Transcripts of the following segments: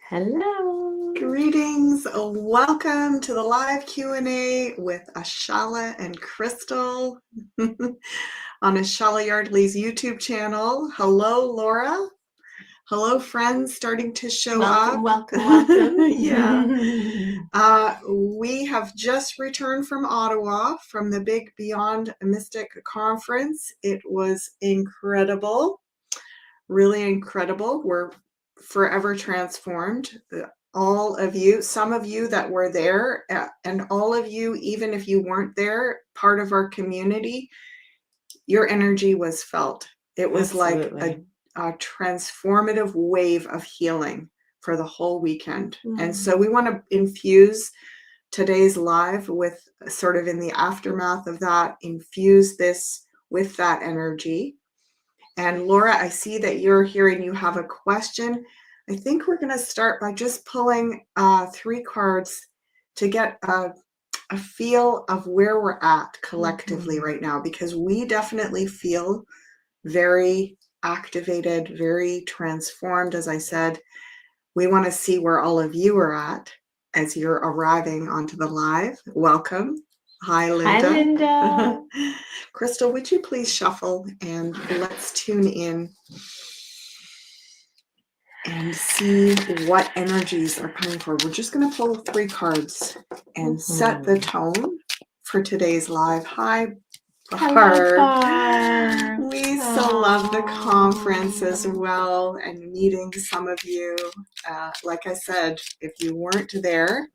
Hello. Greetings. Welcome to the live Q&A with Ashala and Crystal on Ashala Yardley's YouTube channel. Hello, Laura. Hello, friends starting to show up. Welcome. Yeah. We have just returned from Ottawa from the big Beyond Mystic conference. It was incredible, really incredible. We're forever transformed. All of you, some of you that were there, and all of you, even if you weren't there, part of our community, your energy was felt. It was Absolutely. like a transformative wave of healing for the whole weekend. And so we want to infuse today's live with sort of in the aftermath of that, infuse this with that energy. And Laura, I see that you're here and you have a question. I think we're going to start by just pulling 3 cards to get a feel of where we're at collectively right now, because we definitely feel very activated, very transformed. As I said, we want to see where all of you are at as you're arriving onto the live. Welcome. Hi, Linda. Hi, Linda. Crystal, would you please shuffle and let's tune in and see what energies are coming forward. We're just going to pull 3 cards and set the tone for today's live. Hi, Barb. We so love the conference as well and meeting some of you. Like I said, if you weren't there,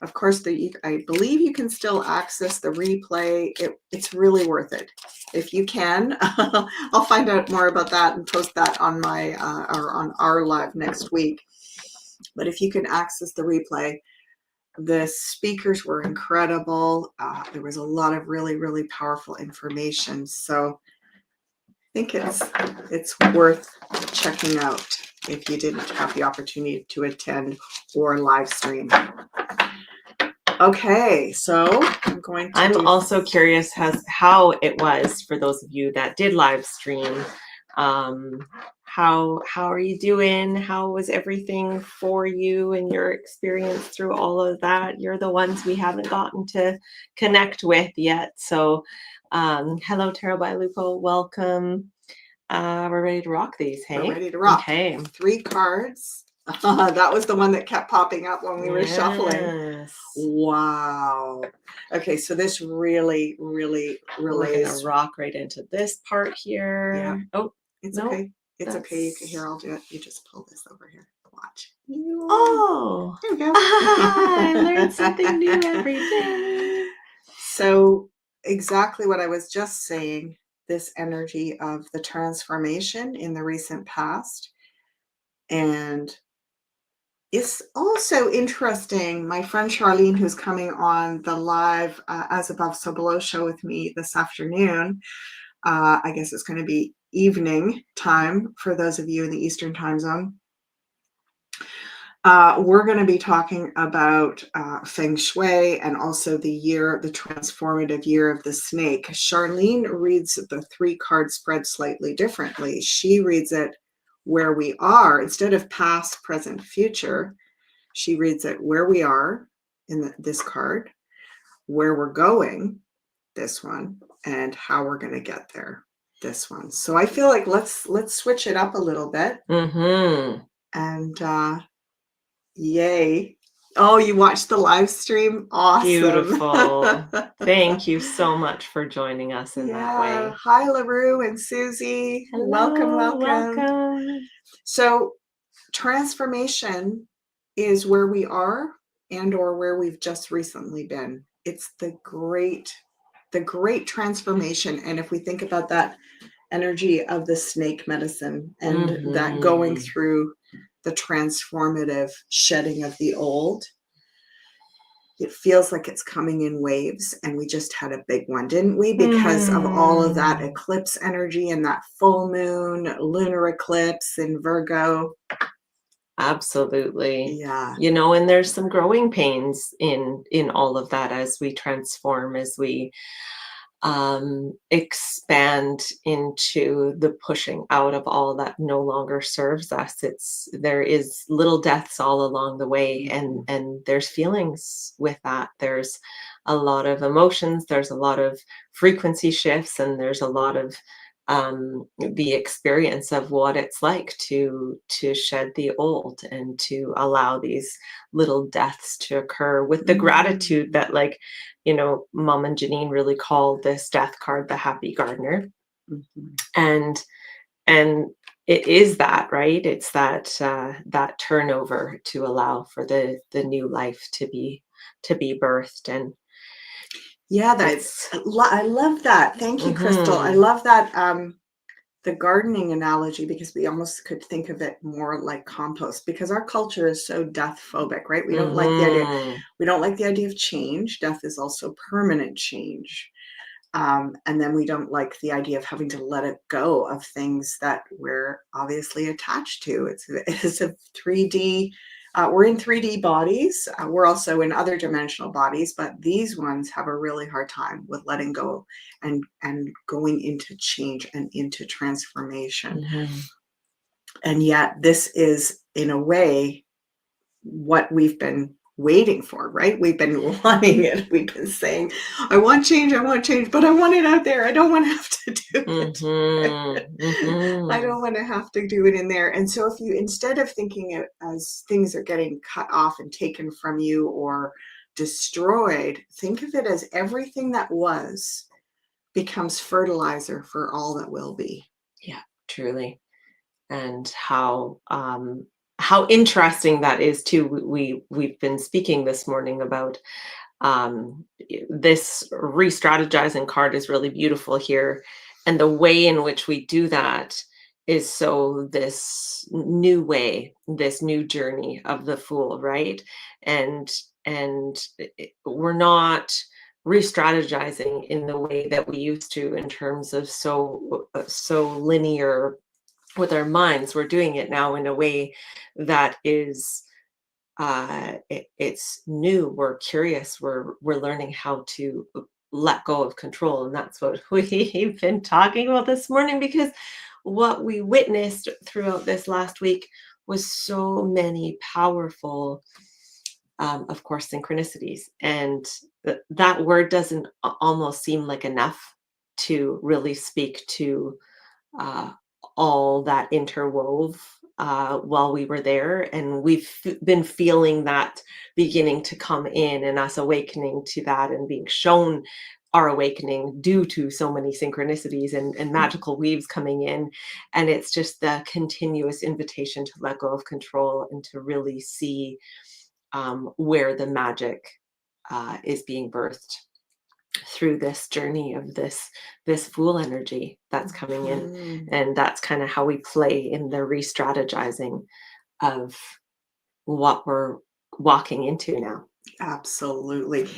of course, I believe you can still access the replay. It's really worth it. If you can, I'll find out more about that and post that on my or on our live next week. But if you can access the replay, the speakers were incredible. There was a lot of really, really powerful information. So I think it's worth checking out if you didn't have the opportunity to attend or live stream. Okay, so I'm also curious how it was for those of you that did live stream. How are you doing? How was everything for you and your experience through all of that? You're the ones we haven't gotten to connect with yet. So hello, Tarot by Lupo. Welcome. We're ready to rock these, hey? We're ready to rock. Okay. 3 cards. That was the one that kept popping up when we were shuffling. Wow. Okay, so this really, really relays. We're gonna rock right into this part here. Yeah. Oh, it's no, okay. It's okay. You can hear. I'll do it. You just pull this over here. Watch. Oh, there we go. I learned something new every day. So exactly what I was just saying. This energy of the transformation in the recent past, and it's also interesting. My friend Charlene, who's coming on the live As Above So Below show with me this afternoon, I guess it's going to be evening time for those of you in the Eastern time zone. We're going to be talking about Feng Shui and also the transformative year of the snake. Charlene reads the 3 card spread slightly differently. She reads it where we are instead of past, present, future. She reads it where we are in this card, where we're going, this one, and how we're going to get there, this one. So I feel like let's switch it up a little bit. And yay. Oh, you watched the live stream? Awesome. Beautiful. Thank you so much for joining us in that way. Hi, LaRue and Susie. Hello, welcome. So transformation is where we are and or where we've just recently been. It's the great transformation. And if we think about that energy of the snake medicine and that going through the transformative shedding of the old, it feels like it's coming in waves, and we just had a big one, didn't we? Because of all of that eclipse energy and that full moon lunar eclipse in Virgo. Absolutely. Yeah. You know, and there's some growing pains in all of that as we transform, as we expand into the pushing out of all that no longer serves us. There is little deaths all along the way, and there's feelings with that. There's a lot of emotions, there's a lot of frequency shifts, and there's a lot of the experience of what it's like to shed the old and to allow these little deaths to occur with the gratitude that, like, Mom and Janine really called this death card the happy gardener. And it is that, right? It's that turnover to allow for the new life to be birthed. And yeah, I love that. Thank you, Crystal. I love that the gardening analogy, because we almost could think of it more like compost, because our culture is so death phobic, right? We don't like the idea. We don't like the idea of change. Death is also permanent change. And then we don't like the idea of having to let it go of things that we're obviously attached to. It's a 3D, we're in 3D bodies. We're also in other dimensional bodies, but these ones have a really hard time with letting go and going into change and into transformation. And yet this is, in a way, what we've been waiting for, right? We've been wanting it. We've been saying, I want change, but I want it out there. I don't want to have to do it. I don't want to have to do it in there. And so if you, instead of thinking it as things are getting cut off and taken from you or destroyed, think of it as everything that was becomes fertilizer for all that will be. Yeah, truly. And how interesting that is too. We've been speaking this morning about this re-strategizing card is really beautiful here, and the way in which we do that is so this new way, this new journey of the Fool, right? And we're not re-strategizing in the way that we used to, in terms of so linear with our minds. We're doing it now in a way that is it's new. We're curious. We're learning how to let go of control, and that's what we've been talking about this morning, because what we witnessed throughout this last week was so many powerful, of course, synchronicities, and that word doesn't almost seem like enough to really speak to all that interwove while we were there. And we've been feeling that beginning to come in, and us awakening to that and being shown our awakening due to so many synchronicities and magical weaves coming in. And it's just the continuous invitation to let go of control and to really see where the magic is being birthed through this journey of this Fool energy that's coming in. And that's kind of how we play in the re-strategizing of what we're walking into now. Absolutely.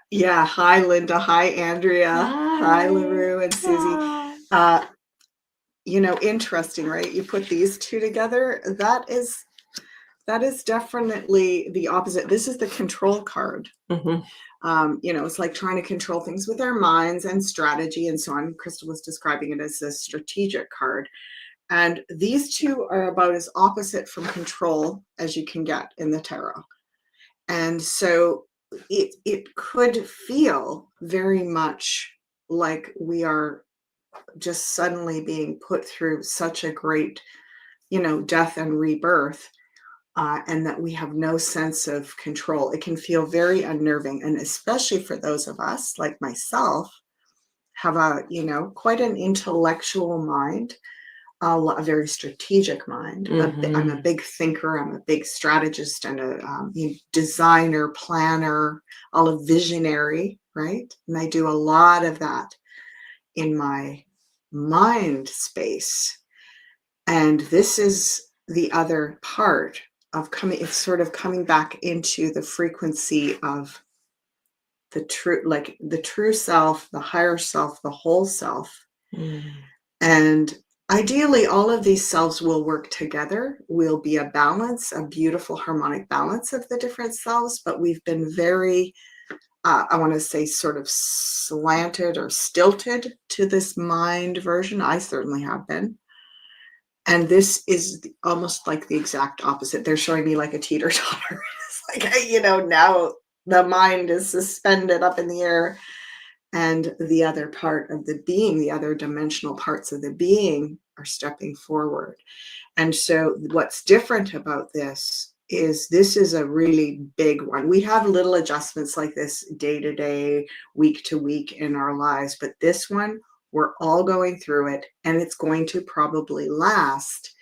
Yeah. Hi, Linda. Hi, Andrea. Hi, LaRue and Susie. Interesting, right? You put these two together. That is definitely the opposite. This is the control card. It's like trying to control things with our minds and strategy and so on. Crystal was describing it as a strategic card. And these two are about as opposite from control as you can get in the tarot. And so it could feel very much like we are just suddenly being put through such a great, death and rebirth. And that we have no sense of control. It can feel very unnerving. And especially for those of us, like myself, have quite an intellectual mind, a very strategic mind. I'm a big thinker. I'm a big strategist and a designer, planner, all a visionary, right? And I do a lot of that in my mind space. And this is the other part of it's sort of coming back into the frequency of the true self, the higher self, the whole self. And ideally, all of these selves will work together. Will be a balance, a beautiful harmonic balance of the different selves, but we've been very I want to say sort of slanted or stilted to this mind version. I certainly have been. And this is almost like the exact opposite. They're showing me like a teeter-totter. It's like, now the mind is suspended up in the air, and the other part of the being, the other dimensional parts of the being are stepping forward. And so what's different about this is a really big one. We have little adjustments like this day to day, week to week in our lives, but this one, we're all going through it, and it's going to probably last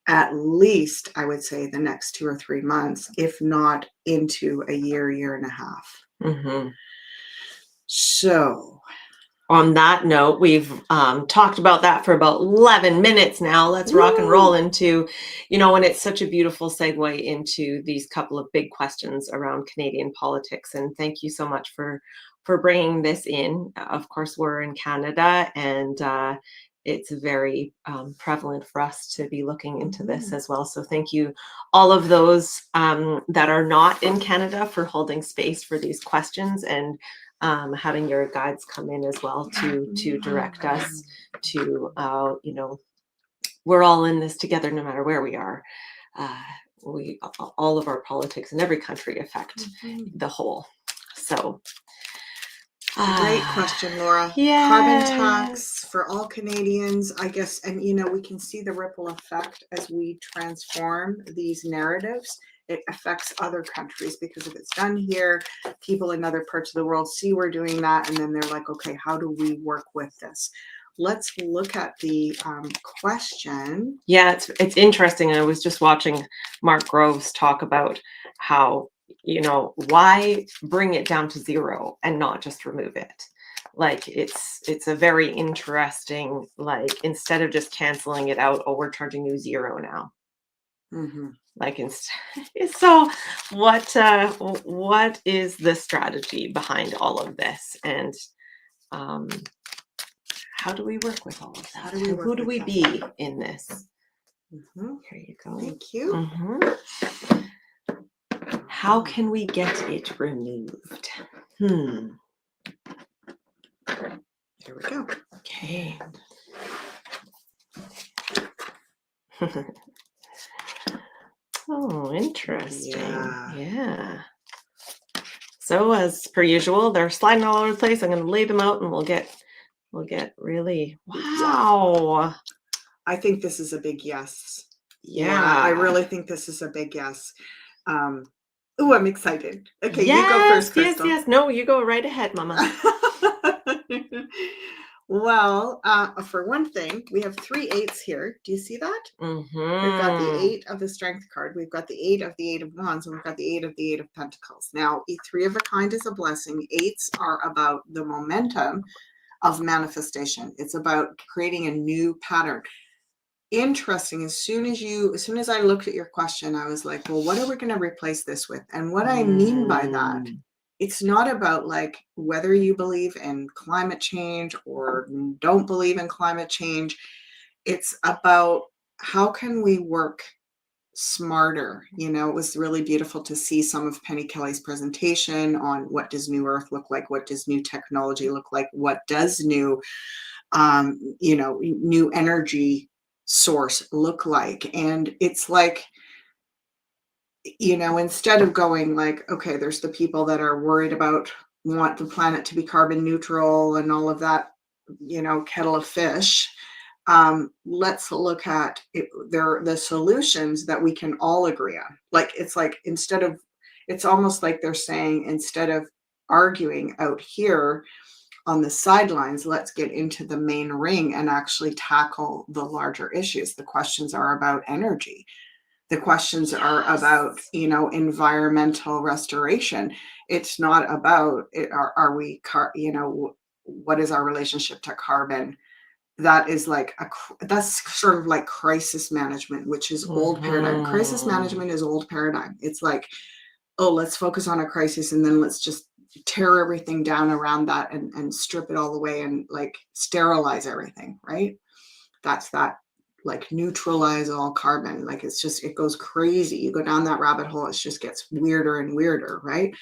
at least, I would say, the next 2 or 3 months, if not into a year and a half. Mm-hmm. So on that note, we've talked about that for about 11 minutes now. Let's rock and roll into, and it's such a beautiful segue into these couple of big questions around Canadian politics. And thank you so much for bringing this in. Of course, we're in Canada, and it's very prevalent for us to be looking into this as well. So thank you, all of those that are not in Canada, for holding space for these questions, and having your guides come in as well to direct us to, we're all in this together, no matter where we are. All of our politics in every country affect the whole. So great question, Laura. Yes. Carbon tax for all Canadians, I guess, and we can see the ripple effect as we transform these narratives. It affects other countries, because if it's done here, people in other parts of the world see we're doing that, and then they're like, okay, how do we work with this? Let's look at the question. Yeah, it's interesting. I was just watching Mark Groves talk about how, why bring it down to zero and not just remove it? Like, it's a very interesting, like, instead of just canceling it out, oh, we're charging you zero now. Mm-hmm. Like, so what is the strategy behind all of this? And how do we work with all of that? Who do we be in this? Mm-hmm. Here you go. Thank you. Mm-hmm. How can we get it removed? Here we go. Okay. Oh, interesting. Yeah. So as per usual, they're sliding all over the place. I'm going to lay them out, and we'll get really, wow. I think this is a big yes. Yeah. I really think this is a big yes. Oh, I'm excited. Okay, yes, you go first, Crystal. Yes. No, you go right ahead, Mama. Well, for one thing, we have 3 8s here. Do you see that? Mm-hmm. We've got the 8 of the Strength card. We've got the 8 of the 8 of Wands, and we've got the 8 of the 8 of Pentacles. Now, 3 of a kind is a blessing. 8s are about the momentum of manifestation. It's about creating a new pattern. Interesting. As soon as I looked at your question, I was like, well, what are we going to replace this with? And what I mean by that, it's not about like whether you believe in climate change or don't believe in climate change. It's about how can we work smarter. It was really beautiful to see some of Penny Kelly's presentation on what does New Earth look like, what does new technology look like, what does new new energy source look like. And it's like, instead of going like, okay, there's the people that are worried about, want the planet to be carbon neutral and all of that, kettle of fish. Let's look at the solutions that we can all agree on. Like, it's almost like they're saying, instead of arguing out here on the sidelines, let's get into the main ring and actually tackle the larger issues. The questions are about energy. The questions are about, environmental restoration. It's not about, are we, what is our relationship to carbon? That is like, that's sort of like crisis management, which is old paradigm. Crisis management is old paradigm. It's like, oh, let's focus on a crisis, and then let's just tear everything down around that and strip it all away and like sterilize everything, right? That's that, like, neutralize all carbon. Like, it's just, it goes crazy. You go down that rabbit hole, it just gets weirder and weirder, right?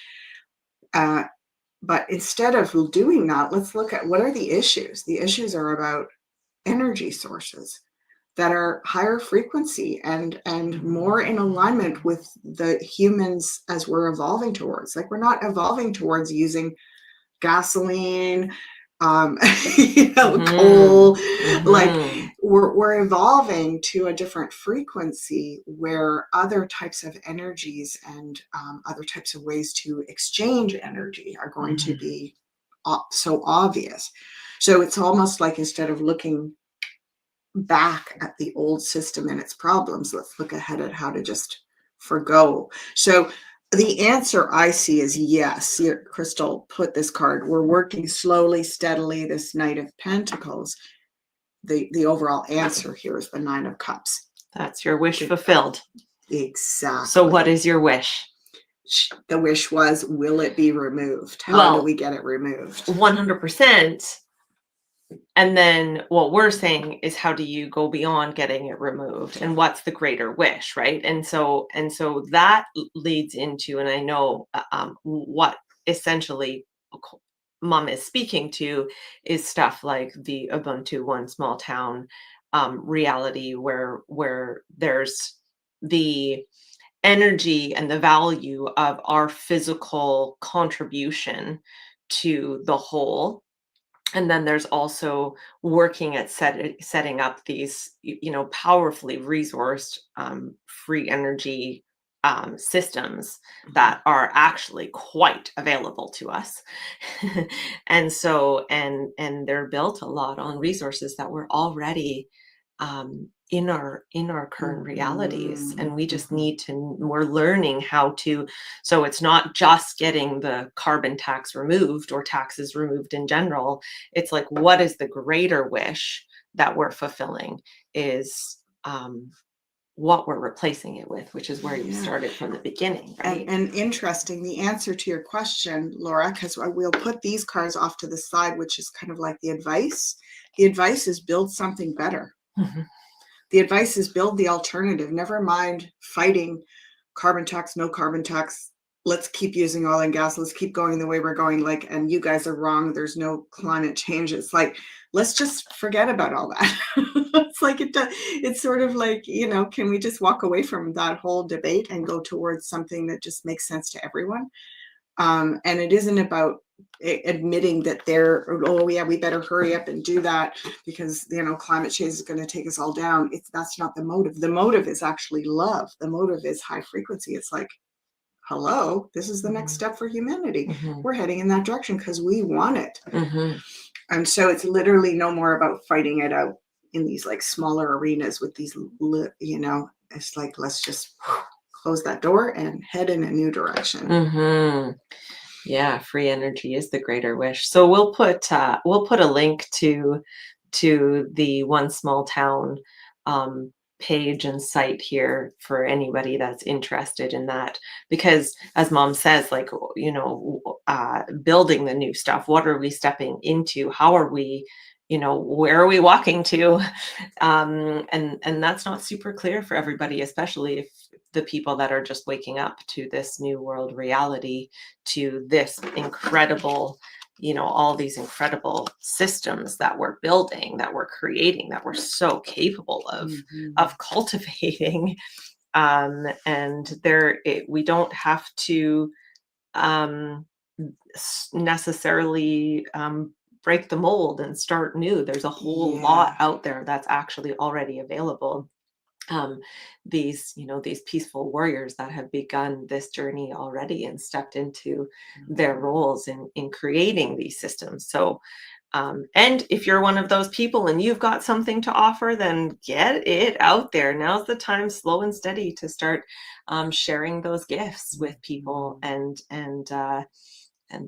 But instead of doing that, let's look at what are the issues. The issues are about energy sources that are higher frequency and more in alignment with the humans as we're evolving towards. Like, we're not evolving towards using gasoline, coal. Like, we're evolving to a different frequency where other types of energies and other types of ways to exchange energy are going to be so obvious. So it's almost like, instead of looking back at the old system and its problems, let's look ahead at how to just forgo. So the answer I see is yes. Crystal put this card. We're working slowly, steadily, this Knight of Pentacles. The overall answer here is the Nine of Cups. That's your wish fulfilled. Exactly. So what is your wish? The wish was, will it be removed? How do we get it removed? 100%. And then what we're saying is, how do you go beyond getting it removed, and what's the greater wish, right? And so that leads into, and I know what essentially Mom is speaking to is stuff like the Ubuntu one small town reality, where there's the energy and the value of our physical contribution to the whole. And then there's also working at setting up these, powerfully resourced free energy systems that are actually quite available to us. And so, and they're built a lot on resources that were already in our current realities, and we just need to, we're learning how to. So it's not just getting the carbon tax removed or taxes removed in general. It's like, what is the greater wish that we're fulfilling is what we're replacing it with, which is where you started from the beginning, right? And interesting, the answer to your question, Laura, because we'll put these cards off to the side, which is kind of like the advice. The advice is build something better. The advice is build the alternative. Never mind fighting carbon tax, no carbon tax. Let's keep using oil and gas. Let's keep going the way we're going. Like, and you guys are wrong. There's no climate change. It's like, let's just forget about all that. It's like, it's sort of like, can we just walk away from that whole debate and go towards something that just makes sense to everyone? And it isn't about admitting that we better hurry up and do that because climate change is going to take us all down. That's not the motive. The motive is actually love. The motive is high frequency. It's like, hello, this is the next step for humanity. We're heading in that direction because we want it. And so it's literally no more about fighting it out in these like smaller arenas with these, it's like, let's just close that door and head in a new direction. Yeah, free energy is the greater wish. So we'll put a link to the One Small Town page and site here for anybody that's interested in that, because as Mom says, like, building the new stuff, what are we stepping into? How are we, where are we walking to? And that's not super clear for everybody, especially if the people that are just waking up to this new world reality, to this incredible, all these incredible systems that we're building, that we're creating, that we're so capable of cultivating. And we don't have to necessarily break the mold and start new. There's a whole lot out there that's actually already available. These peaceful warriors that have begun this journey already and stepped into their roles in creating these systems. So and if you're one of those people and you've got something to offer, then get it out there. Now's the time, slow and steady, to start sharing those gifts with people, and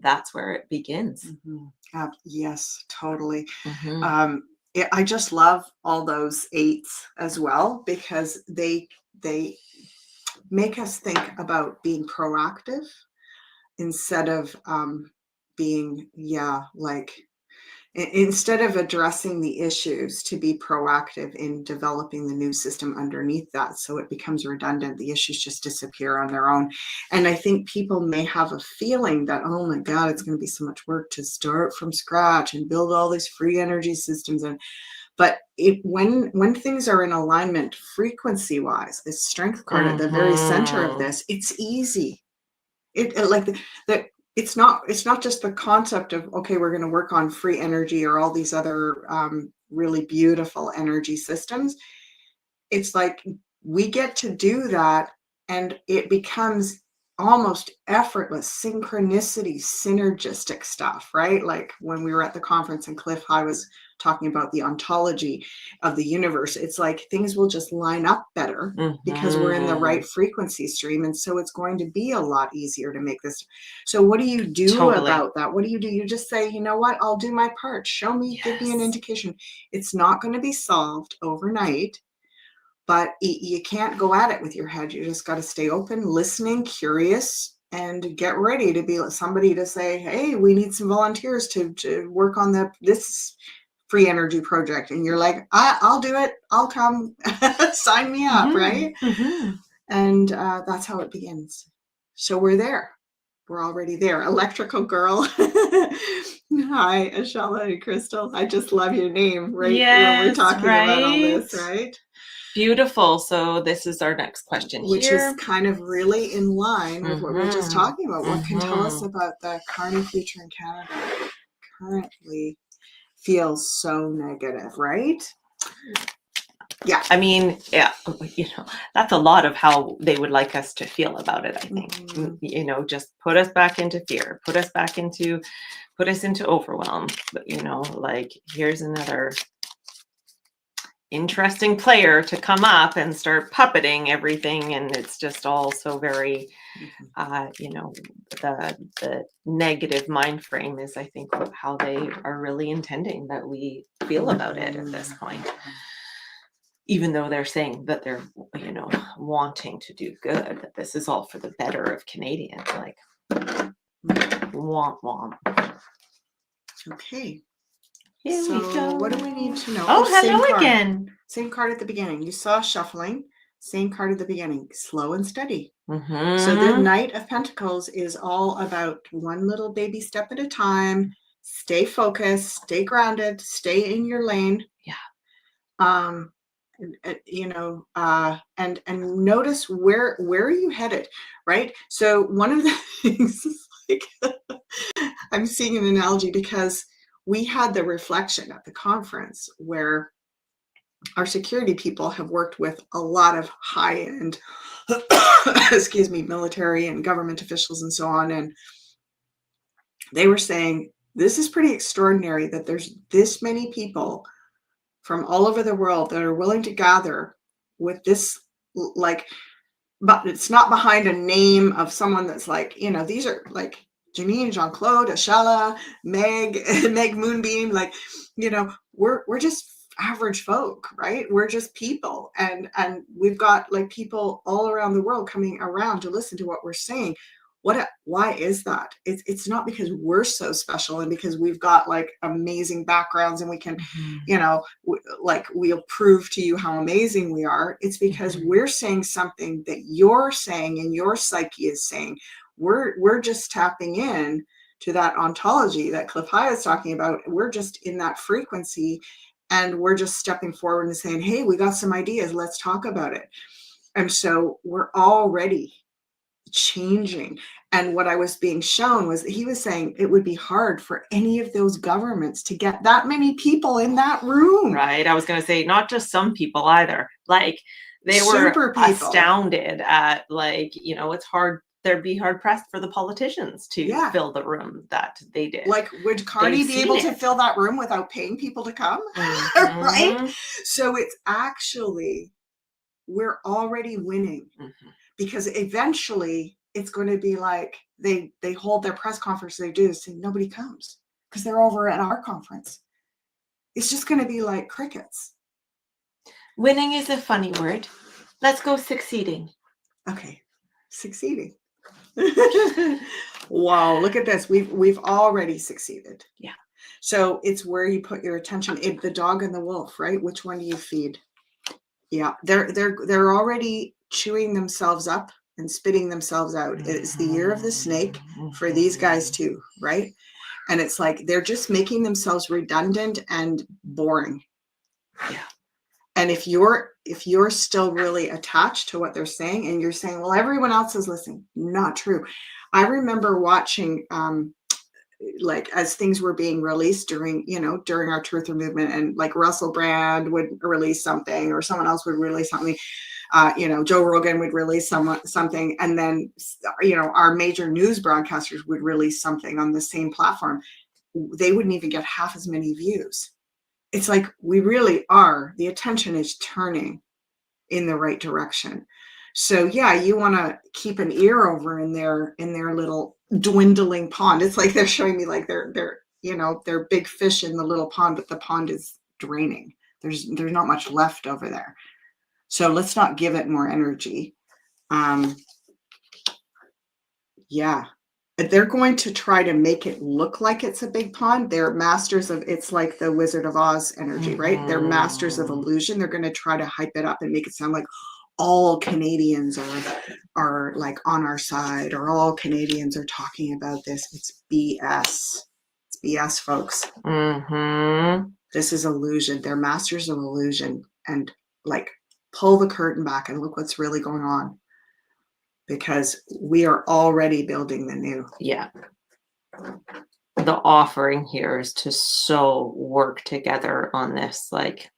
that's where it begins. Yes, totally. I just love all those eights as well, because they make us think about being proactive instead of being like instead of addressing the issues, to be proactive in developing the new system underneath that, so it becomes redundant. The issues just disappear on their own. And I think people may have a feeling that, oh my God, it's going to be so much work to start from scratch and build all these free energy systems. But when things are in alignment frequency wise, the strength card at the very center of this, it's easy. It's not just the concept of, okay, we're going to work on free energy or all these other really beautiful energy systems. It's like we get to do that, and it becomes almost effortless synchronicity, synergistic stuff, right? Like when we were at the conference and Cliff High was talking about the ontology of the universe, it's like things will just line up better because we're in the right frequency stream. And so it's going to be a lot easier to make this. So what do you do about that? What do? You just say, you know what, I'll do my part. Show me, give me an indication. It's not going to be solved overnight. But you can't go at it with your head. You just got to stay open, listening, curious, and get ready to be somebody to say, hey, we need some volunteers to work on this free energy project. And you're like, I'll do it. I'll come. Sign me up, right? And that's how it begins. So we're there. We're already there. Electrical Girl. Hi, Ashella and Crystal. I just love your name, right? When we're talking about all this, right? Beautiful. So this is our next question, which is kind of really in line with what we were just talking about. What can tell us about the Carney future in Canada? Currently feels so negative, right? Yeah. I mean, yeah, that's a lot of how they would like us to feel about it, I think. Just put us back into fear, put us into overwhelm. But, like, here's another interesting player to come up and start puppeting everything, and it's just all so very the negative mind frame is, I think, how they are really intending that we feel about it at this point, even though they're saying that they're wanting to do good, that this is all for the better of Canadians. Like, womp womp. Okay. Here we go. What do we need to know? Oh, hello again. Same card at the beginning. You saw shuffling. Same card at the beginning. Slow and steady. So the Knight of Pentacles is all about one little baby step at a time. Stay focused. Stay grounded. Stay in your lane. Yeah. And notice where are you headed, right? So one of the things is like I'm seeing an analogy because we had the reflection at the conference where our security people have worked with a lot of high-end, military and government officials and so on. And they were saying, this is pretty extraordinary that there's this many people from all over the world that are willing to gather with this, but it's not behind a name of someone that's like, these are like Janine, Jean-Claude, Ashella, Meg Moonbeam, we're just average folk, right? We're just people. And we've got like people all around the world coming around to listen to what we're saying. Why is that? It's not because we're so special and because we've got like amazing backgrounds and we can, we'll prove to you how amazing we are. It's because we're saying something that you're saying and your psyche is saying. We're just tapping in to that ontology that Cliff High is talking about. We're just in that frequency and we're just stepping forward and saying, hey, we got some ideas. Let's talk about it. And so we're already changing. And what I was being shown was that he was saying it would be hard for any of those governments to get that many people in that room. Right. I was going to say, not just some people either. Like, they were astounded at, it's hard. They'd be hard pressed for the politicians to fill the room that they did. Like, would Carney be able to fill that room without paying people to come? Right? So it's actually, we're already winning. Because eventually it's going to be like they hold their press conference, they do this, and nobody comes because they're over at our conference. It's just going to be like crickets. Winning is a funny word. Let's go succeeding. Okay, succeeding. Wow, look at this. We've already succeeded. Yeah. So it's where you put your attention. The dog and the wolf, right? Which one do you feed? Yeah, they're already chewing themselves up and spitting themselves out. It's the year of the snake for these guys too, right? And it's like they're just making themselves redundant and boring. Yeah. And if you're still really attached to what they're saying and you're saying, well, everyone else is listening, not true. I remember watching like as things were being released during our truther movement, and like Russell Brand would release something or someone else would release something, Joe Rogan would release something, and then our major news broadcasters would release something on the same platform. They wouldn't even get half as many views. It's like we really are, the attention is turning in the right direction. So yeah, you want to keep an ear over in their little dwindling pond. It's like they're showing me like they're big fish in the little pond, but the pond is draining. There's not much left over there. So let's not give it more energy. Yeah. They're going to try to make it look like it's a big pond. They're masters of, it's like the Wizard of Oz energy, right? They're masters of illusion. They're going to try to hype it up and make it sound like all Canadians are like on our side, or all Canadians are talking about this. It's BS. It's BS, folks. This is illusion. They're masters of illusion. And like, pull the curtain back and look what's really going on, because we are already building the new. Yeah. The offering here is to so work together on this, like,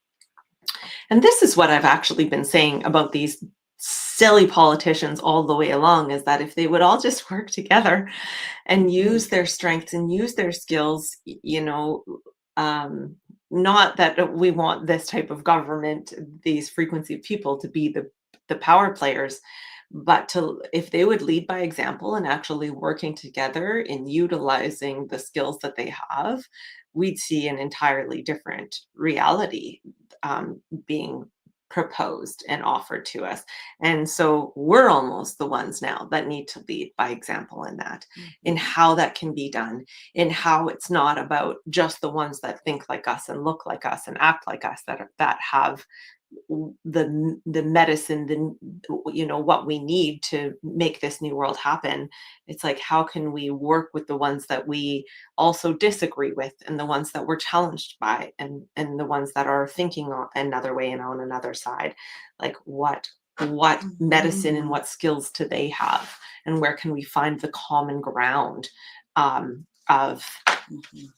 and this is what I've actually been saying about these silly politicians all the way along, is that if they would all just work together and use their strengths and use their skills, not that we want this type of government, these frequency people, to be the power players, but if they would lead by example and actually working together in utilizing the skills that they have, we'd see an entirely different reality being proposed and offered to us. And so we're almost the ones now that need to lead by example in that, in how that can be done, in how it's not about just the ones that think like us and look like us and act like us, that have the medicine, what we need to make this new world happen. It's like, how can we work with the ones that we also disagree with, and the ones that we're challenged by, and the ones that are thinking another way and on another side? Like, what medicine and what skills do they have, and where can we find the common ground of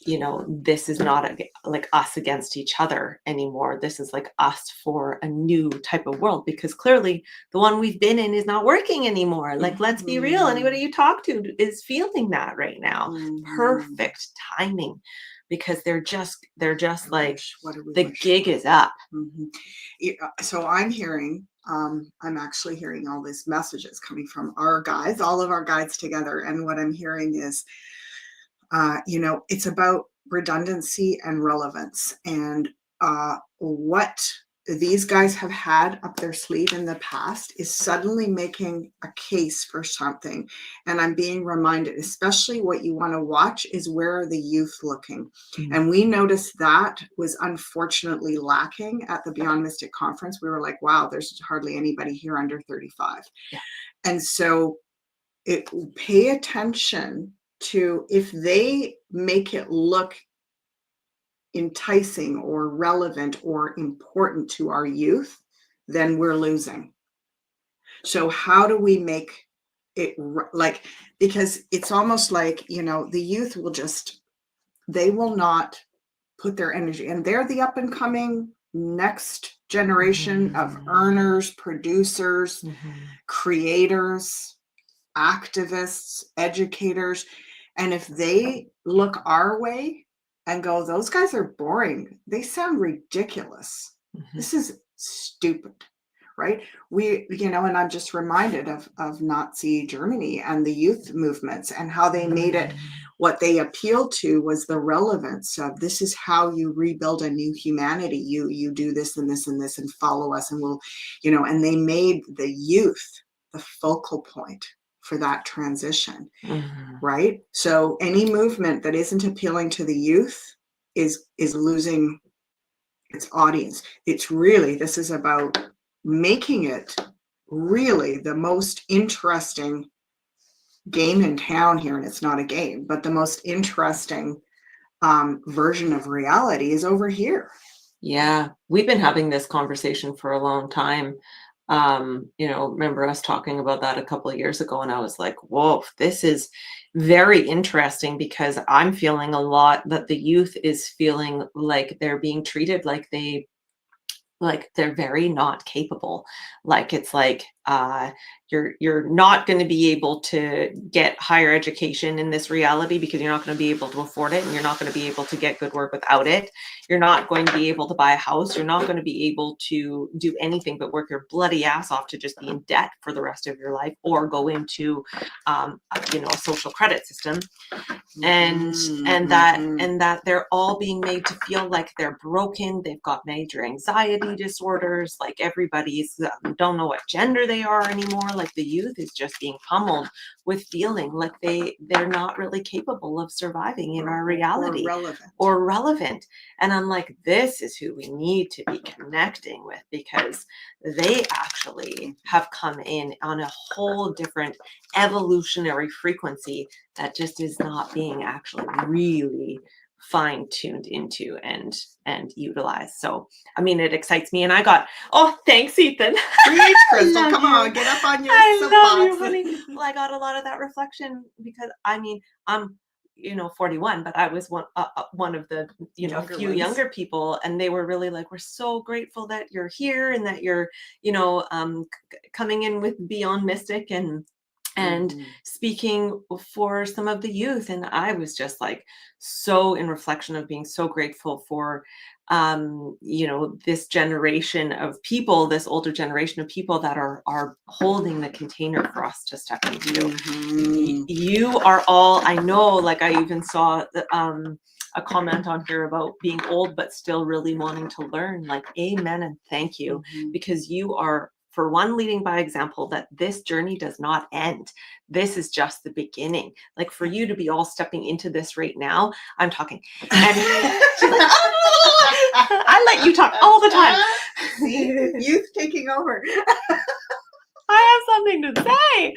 this is not like us against each other anymore. This is like us for a new type of world, because clearly the one we've been in is not working anymore. Like, let's be real. Anybody you talk to is feeling that right now. Perfect timing, because they're just like, the gig is up. So I'm hearing, I'm actually hearing all these messages coming from our guides, all of our guides together. And what I'm hearing is, it's about redundancy and relevance, and what these guys have had up their sleeve in the past is suddenly making a case for something. And I'm being reminded, especially what you want to watch is, where are the youth looking? And we noticed that was unfortunately lacking at the Beyond Mystic conference. We were like, wow, there's hardly anybody here under 35. Yeah. And so pay attention to, if they make it look enticing or relevant or important to our youth, then we're losing. So how do we make it like, because it's almost like, the youth will they will not put their energy, and they're the up and coming next generation of earners, producers, creators, activists, educators. And if they look our way and go, those guys are boring, they sound ridiculous, this is stupid, right? And I'm just reminded of Nazi Germany and the youth movements, and how they made it, what they appealed to was the relevance of, this is how you rebuild a new humanity. You do this and this and this and follow us, and we'll, and they made the youth the focal point for that transition, Mm-hmm. right? So any movement that isn't appealing to the youth is losing its audience. It's really, this is about making it really the most interesting game in town here. And it's not a game, but the most interesting version of reality is over here. Yeah, we've been having this conversation for a long time. Remember us talking about that a couple of years ago, and I was like, whoa, this is very interesting because I'm feeling a lot that the youth is feeling like they're being treated like they're very not capable. Like it's like you're not going to be able to get higher education in this reality because you're not going to be able to afford it, and you're not going to be able to get good work without it. You're not going to be able to buy a house. You're not going to be able to do anything but work your bloody ass off to just be in debt for the rest of your life, or go into a social credit system. and that they're all being made to feel like they're broken. They've got major anxiety disorders. Like everybody's don't know what gender they are anymore. Like the youth is just being pummeled with feeling like they're not really capable of surviving in our reality or relevant. And I'm like, this is who we need to be connecting with, because they actually have come in on a whole different evolutionary frequency that just is not being actually really fine-tuned into and utilized. So I mean, it excites me. And I got, oh, thanks, Ethan. Preach, Crystal. Come on, get up on your I love you, soapbox. honey. Well, I got a lot of that reflection because I mean, I'm 41, but I was one of the few younger people, and they were really like, we're so grateful that you're here and that you're coming in with Beyond Mystic and speaking for some of the youth. And I was just like so in reflection of being so grateful for this generation of people, this older generation of people that are holding the container for us to step into. You are all, I know, like I even saw a comment on here about being old but still really wanting to learn. Like, amen and thank you, because you are, for one, leading by example that this journey does not end. This is just the beginning. Like for you to be all stepping into this right now, I'm talking. And she's like, I let you talk all the time. Youth taking over. I have something to say.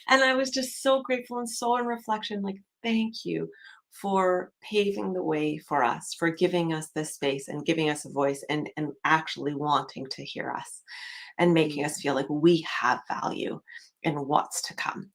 And I was just so grateful and so in reflection, like, thank you for paving the way for us, for giving us this space and giving us a voice and actually wanting to hear us and making us feel like we have value in what's to come.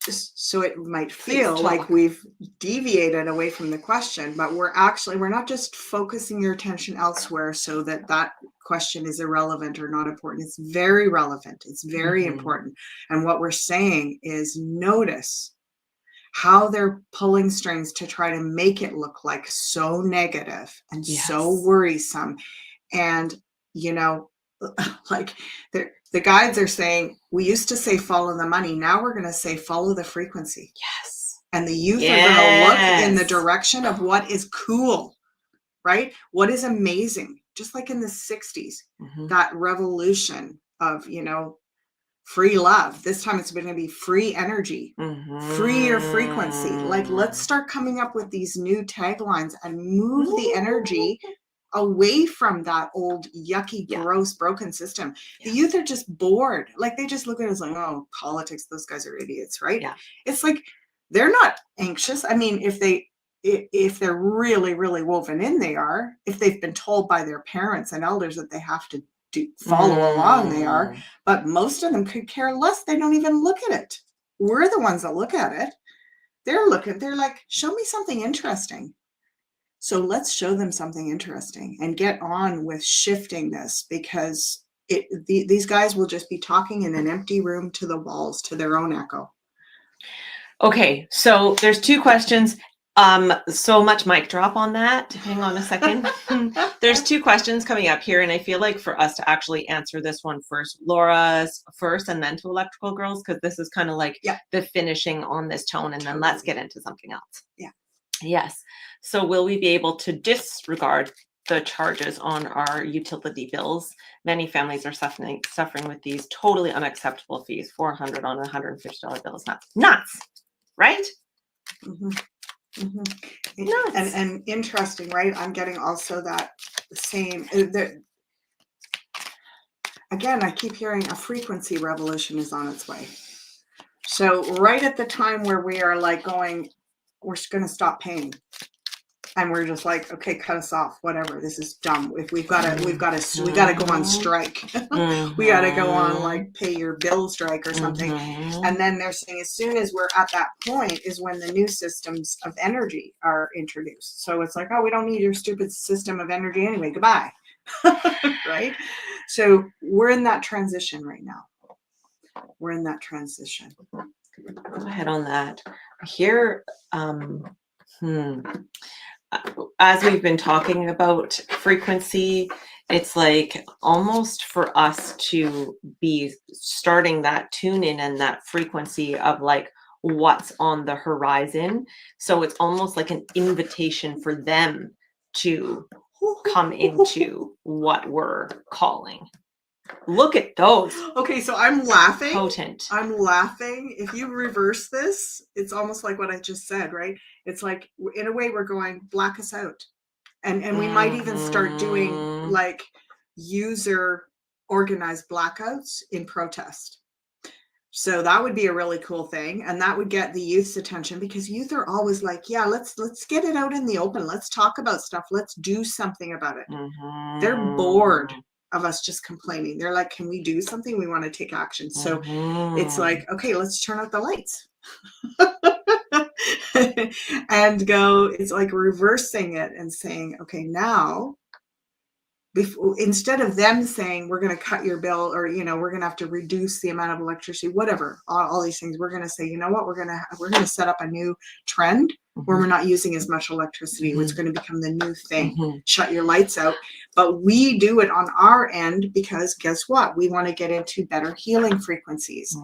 So it might feel like we've deviated away from the question, but we're not just focusing your attention elsewhere so that question is irrelevant or not important. It's very relevant. It's very important. And what we're saying is notice how they're pulling strings to try to make it look like so negative and so worrisome. And, like the guides are saying, we used to say follow the money. Now we're going to say follow the frequency. Yes. And the youth are going to look in the direction of what is cool, right? What is amazing. Just like in the 60s, that revolution of, free love. This time it's going to be free energy, free your frequency. Like, let's start coming up with these new taglines and move the energy away from that old, yucky, gross, broken system. The youth are just bored. Like, they just look at it as like, oh, politics, those guys are idiots, right? Yeah. It's like, they're not anxious. I mean, if they're really, really woven in, they are. If they've been told by their parents and elders that they have to follow along, they are. But most of them could care less. They don't even look at it. We're the ones that look at it. They're like, show me something interesting. So let's show them something interesting and get on with shifting this, because these guys will just be talking in an empty room to the walls, to their own echo. Okay, so there's two questions. So much mic drop on that. Hang on a second. There's two questions coming up here, and I feel like for us to actually answer this one first, Laura's first and then to Electrical Girls, because this is kind of like the finishing on this tone, and then let's get into something else. Yeah. Yes. So will we be able to disregard the charges on our utility bills. Many families are suffering with these totally unacceptable fees. $400 on a $150 bill is nuts, right? Mm-hmm. Mm-hmm. Nuts. And interesting, right? I'm getting also that same. Again, I keep hearing a frequency revolution is on its way. So right at the time where we are like going, we're going to stop paying. And we're just like, okay, cut us off, whatever. This is dumb. If we got to go on strike. Mm-hmm. We got to go on like pay your bill strike or something. Mm-hmm. And then they're saying as soon as we're at that point is when the new systems of energy are introduced. So it's like, oh, we don't need your stupid system of energy anyway. Goodbye. Right? So we're in that transition right now. We're in that transition. Go ahead on that. Here, as we've been talking about frequency, it's like almost for us to be starting that tune in and that frequency of like what's on the horizon. So it's almost like an invitation for them to come into what we're calling. Look at those. Okay, so I'm laughing. Potent. I'm laughing. If you reverse this, it's almost like what I just said, right? It's like, in a way, we're going, black us out. And we might even start doing like user organized blackouts in protest. So that would be a really cool thing. And that would get the youth's attention, because youth are always like, yeah, let's get it out in the open. Let's talk about stuff. Let's do something about it. They're bored of us just complaining. They're like, can we do something? We want to take action. So it's like, okay, let's turn out the lights. And go, it's like reversing it and saying, okay, now, instead of them saying we're going to cut your bill, or we're going to have to reduce the amount of electricity, whatever, all these things, we're going to say, you know what, we're going to set up a new trend where we're not using as much electricity. It's going to become the new thing. Shut your lights out. But we do it on our end because guess what? We want to get into better healing frequencies.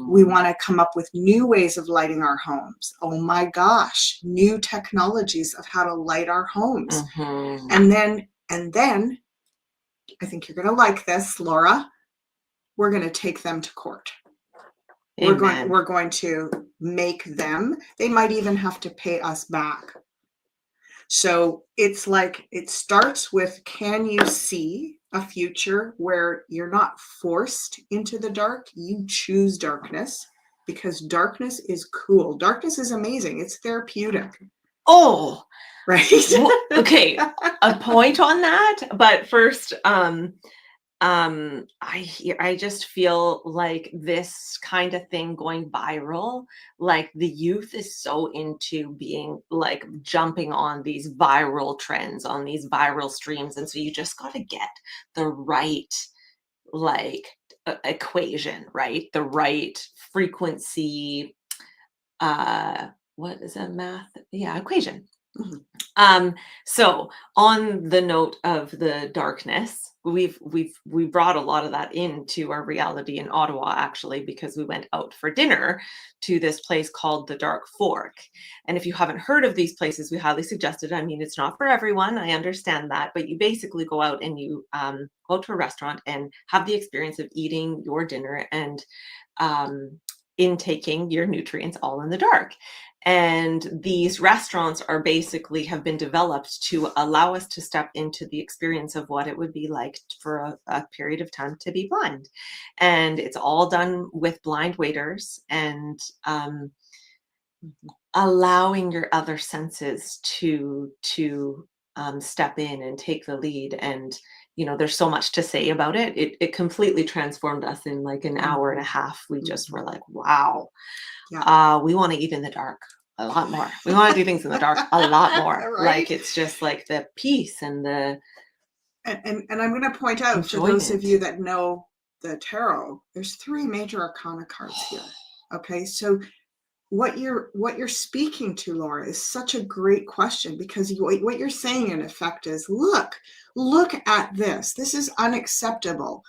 We want to come up with new ways of lighting our homes. Oh my gosh, new technologies of how to light our homes. And then I think you're going to like this, Laura. We're going to take them to court. Amen. We're going to make them. They might even have to pay us back. So it's like, it starts with, can you see a future where you're not forced into the dark? You choose darkness, because darkness is cool. Darkness is amazing. It's therapeutic. Oh, right. Well, okay. A point on that, but first, I just feel like this kind of thing going viral, like the youth is so into being like jumping on these viral trends, on these viral streams. And so you just got to get the right like equation, right? The right frequency. What is that math? Yeah, equation. So on the note of the darkness, we brought a lot of that into our reality in Ottawa, actually, because we went out for dinner to this place called the Dark Fork. And if you haven't heard of these places, we highly suggest it. I mean, it's not for everyone, I understand that, but you basically go out and you go to a restaurant and have the experience of eating your dinner and intaking your nutrients all in the dark. And these restaurants are basically have been developed to allow us to step into the experience of what it would be like for a period of time to be blind. And it's all done with blind waiters and allowing your other senses to step in and take the lead. And there's so much to say about it. It completely transformed us in like an hour and a half. We just were like, wow. Yeah. We want to eat in the dark a lot more. We want to do things in the dark a lot more. Right? Like it's just like the peace and the and I'm going to point out for those of you that know the tarot, there's 3 major arcana cards here. Okay, so what you're speaking to, Laura, is such a great question, because what you're saying in effect is, look at this. This is unacceptable.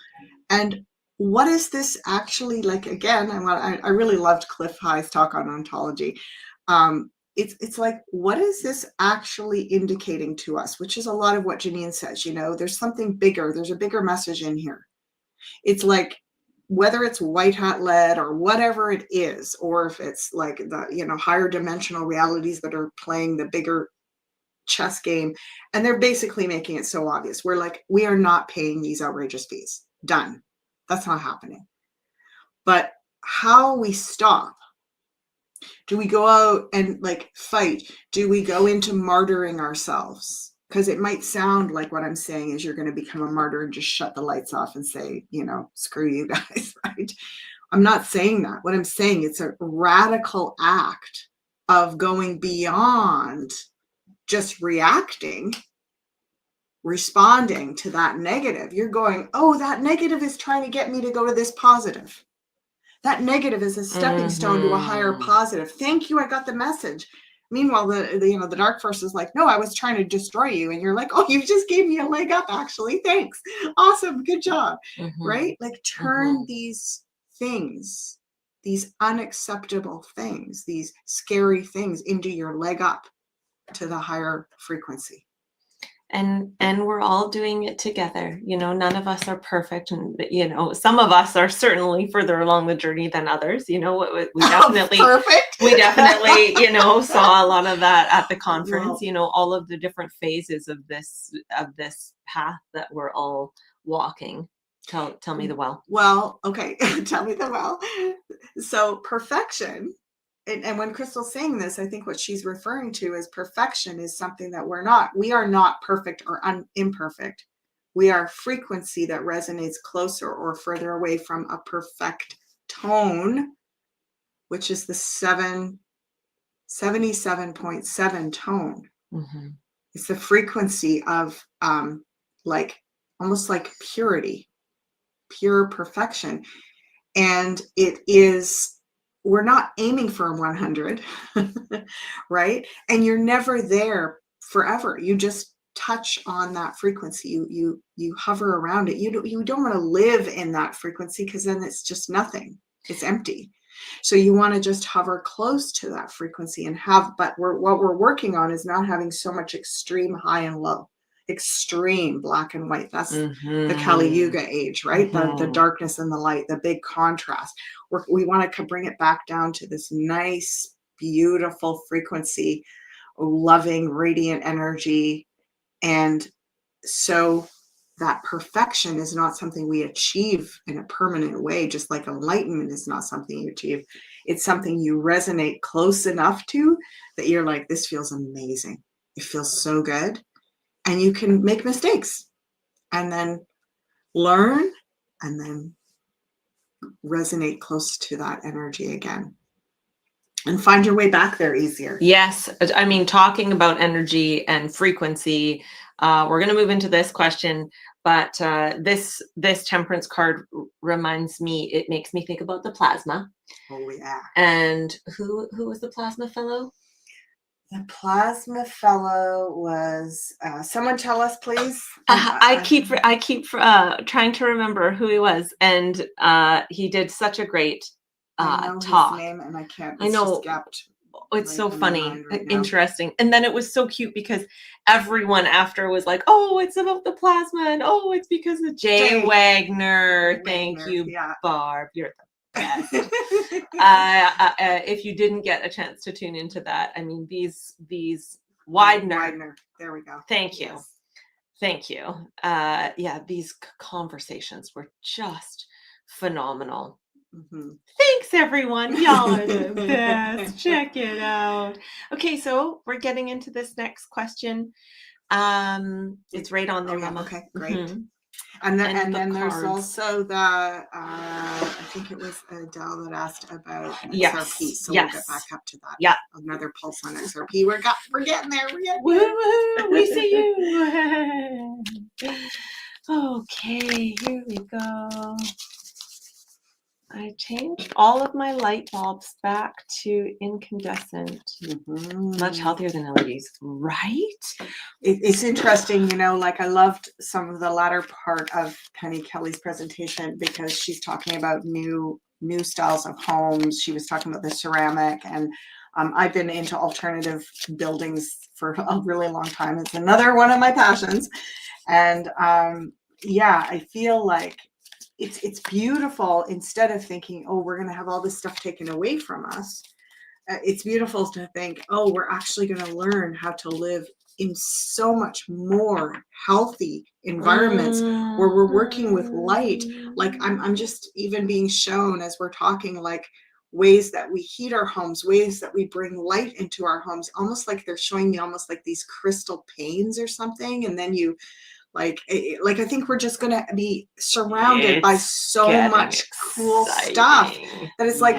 And what is this actually like? Again, I really loved Cliff High's talk on ontology. it's like, what is this actually indicating to us? Which is a lot of what Janine says, there's something bigger. There's a bigger message in here. It's like, whether it's white hat led or whatever it is, or if it's like the, higher dimensional realities that are playing the bigger chess game, and they're basically making it so obvious. We're like, we are not paying these outrageous fees. Done. That's not happening. But how we stop? Do we go out and like fight? Do we go into martyring ourselves? Because it might sound like what I'm saying is you're going to become a martyr and just shut the lights off and say, screw you guys, right? I'm not saying that. What I'm saying, it's a radical act of going beyond just reacting, responding to that negative. You're going, oh, that negative is trying to get me to go to this positive. That negative is a stepping stone to a higher positive. Thank you. I got the message. Meanwhile, the dark force is like, no, I was trying to destroy you. And you're like, oh, you just gave me a leg up, actually. Thanks. Awesome. Good job. Right? Like, turn these things, these unacceptable things, these scary things into your leg up to the higher frequency. And we're all doing it together. None of us are perfect. And, some of us are certainly further along the journey than others. We definitely, perfect. We definitely, saw a lot of that at the conference, all of the different phases of this path that we're all walking. Tell me the well. Well, okay. Tell me the well. So perfection. And when Crystal's saying this, I think what she's referring to is perfection is something that we're not. We are not perfect or imperfect. We are frequency that resonates closer or further away from a perfect tone, which is the 77.7 tone. It's the frequency of like almost like purity, pure perfection. And it is, we're not aiming for 100, right? And you're never there forever. You just touch on that frequency. You hover around it. You don't want to live in that frequency, because then it's just nothing. It's empty. So you want to just hover close to that frequency and what we're working on is not having so much extreme high and low. Extreme black and white. That's the Kali Yuga age, right? The darkness and the light, the big contrast. We want to bring it back down to this nice, beautiful frequency, loving, radiant energy. And so that perfection is not something we achieve in a permanent way, just like enlightenment is not something you achieve. It's something you resonate close enough to that you're like, this feels amazing. It feels so good. And you can make mistakes and then learn and then resonate close to that energy again and find your way back there easier. Yes. I mean, talking about energy and frequency, we're going to move into this question, but this temperance card reminds me, it makes me think about the plasma. Oh, yeah. And who was the plasma fellow? The plasma fellow was someone tell us, please. I keep trying to remember who he was, and he did such a great talk. His name, and I can't. I know. It's so funny, interesting, and then it was so cute because everyone after was like, "Oh, it's about the plasma," and "Oh, it's because of Jay Wagner." Thank you, yeah. Barb. You're the best. If you didn't get a chance to tune into that, I mean, these Widener. There we go. Thank you. Yes. Thank you. Yeah, these conversations were just phenomenal. Thanks, everyone. Y'all are the best. Check it out. Okay, so we're getting into this next question. It's right on there, Mama. Okay, great. And then there's also the I think it was Adele that asked about XRP. So we'll get back up to that. Yeah. Another pulse on XRP. We're getting there. Woo-hoo, we see you. Okay, here we go. I changed all of my light bulbs back to incandescent. Much healthier than LEDs, right? It's interesting, like I loved some of the latter part of Penny Kelly's presentation because she's talking about new styles of homes. She was talking about the ceramic and I've been into alternative buildings for a really long time. It's another one of my passions. And yeah, I feel like it's beautiful. Instead of thinking, oh, we're going to have all this stuff taken away from us, it's beautiful to think, oh, we're actually going to learn how to live in so much more healthy environments where we're working with light. Like I'm just even being shown as we're talking, like ways that we heat our homes, ways that we bring light into our homes, almost like they're showing me almost like these crystal panes or something. And then you like I think we're just gonna be surrounded by It's so getting much cool stuff exciting. that it's like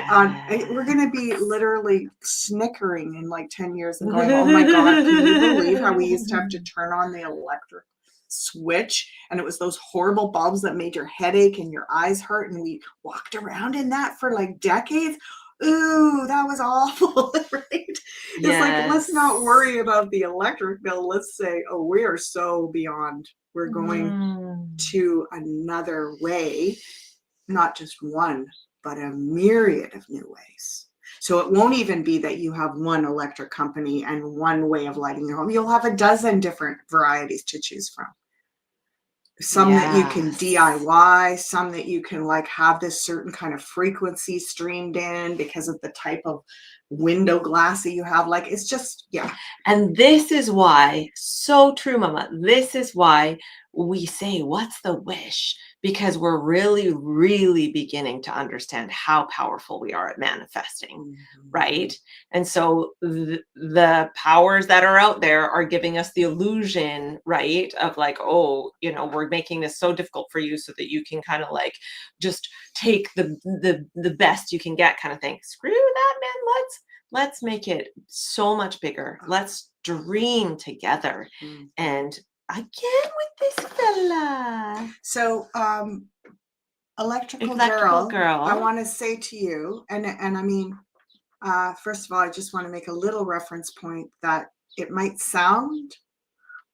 we're gonna be literally snickering in like 10 years and going, oh my God, can you believe how we used to have to turn on the electric switch and it was those horrible bulbs that made your head ache and your eyes hurt, and we walked around in that for like decades. Ooh, that was awful, right? It's like, let's not worry about the electric bill. Let's say, oh, we are so beyond. We're going to another way, not just one, but a myriad of new ways. So it won't even be that you have one electric company and one way of lighting your home. You'll have a dozen different varieties to choose from. Some that you can DIY, some that you can like have this certain kind of frequency streamed in because of the type of window glass that you have. Like, it's just, yeah. And this is why, so true, Mama, this is why we say, what's the wish? Because we're really, really beginning to understand how powerful we are at manifesting, right? And so the powers that are out there are giving us the illusion, right, of like, oh, you know, we're making this so difficult for you so that you can kind of like just take the best you can get kind of thing. Screw that, man. Let's make it so much bigger. Let's dream together. And again with this fella. So, electrical girl, I want to say to you, and I mean, first of all, I just want to make a little reference point that it might sound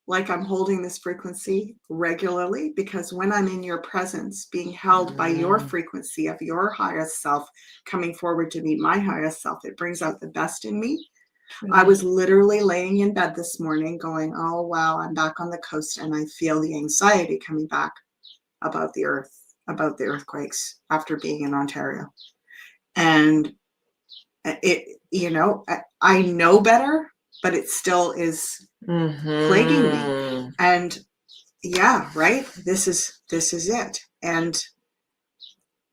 like I'm holding this frequency regularly, because when I'm in your presence, being held by your frequency of your highest self, coming forward to meet my highest self, it brings out the best in me. I was literally laying in bed this morning going, oh, wow, I'm back on the coast and I feel the anxiety coming back about the earth, about the earthquakes after being in Ontario. And it, you know, I know better, but it still is plaguing me. And yeah, right. This is it. And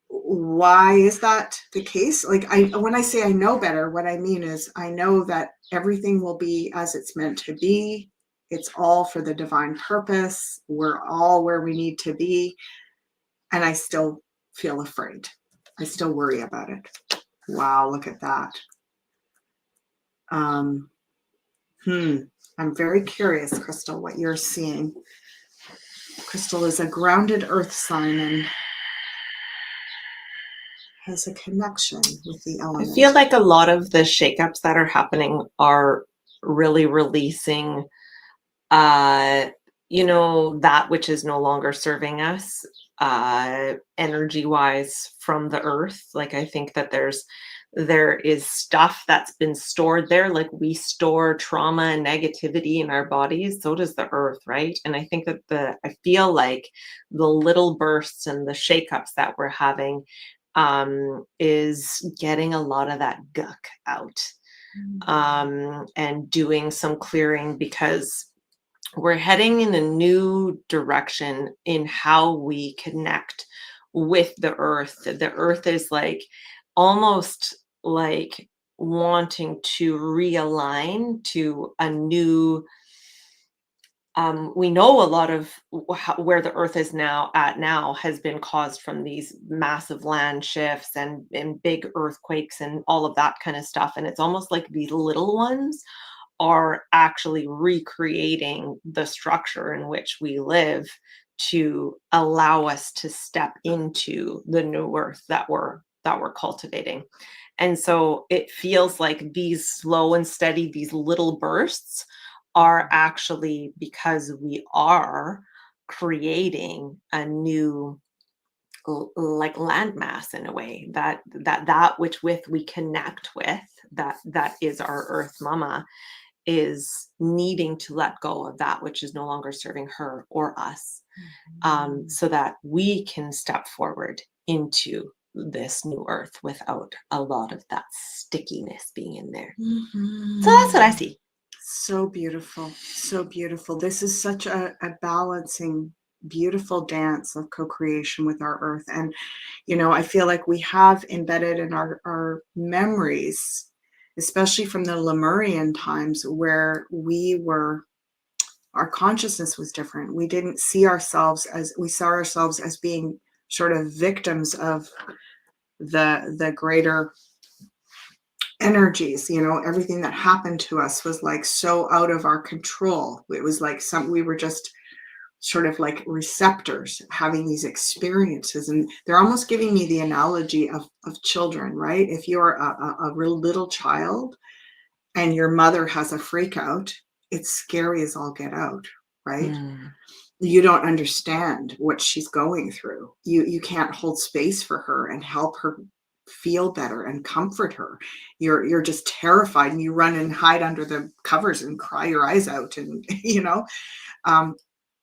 why is that the case? Like, when I say I know better, what I mean is I know that everything will be as it's meant to be. It's all for the divine purpose. We're all where we need to be. And I still feel afraid. I still worry about it. Wow, look at that. I'm very curious, Crystal, what you're seeing. Crystal is a grounded earth sign and has a connection with the element. I feel like a lot of the shakeups that are happening are really releasing, you know, that which is no longer serving us, energy wise from the earth. Like, I think that there is stuff that's been stored there. Like, we store trauma and negativity in our bodies, so does the earth, right? And I think that I feel like the little bursts and the shakeups that we're having is getting a lot of that guck out, and doing some clearing, because we're heading in a new direction in how we connect with the earth. The earth is like almost like wanting to realign to a new, we know a lot of where the earth is now has been caused from these massive land shifts and big earthquakes and all of that kind of stuff. And it's almost like these little ones are actually recreating the structure in which we live to allow us to step into the new earth that we're cultivating. And so it feels like these slow and steady, these little bursts are actually because we are creating a new like landmass in a way that which with we connect with that is our Earth Mama, is needing to let go of that which is no longer serving her or us, so that we can step forward into this new Earth without a lot of that stickiness being in there. So that's what I see. So beautiful. So beautiful. This is such a balancing, beautiful dance of co-creation with our earth. And, I feel like we have embedded in our memories, especially from the Lemurian times, where our consciousness was different. We didn't see ourselves we saw ourselves as being sort of victims of the greater energies. Everything that happened to us was like so out of our control. It was like we were just sort of like receptors having these experiences. And they're almost giving me the analogy of children, right? If you're a real little child and your mother has a freak out, it's scary as all get out, right? You don't understand what she's going through. You can't hold space for her and help her feel better and comfort her. You're just terrified, and you run and hide under the covers and cry your eyes out, and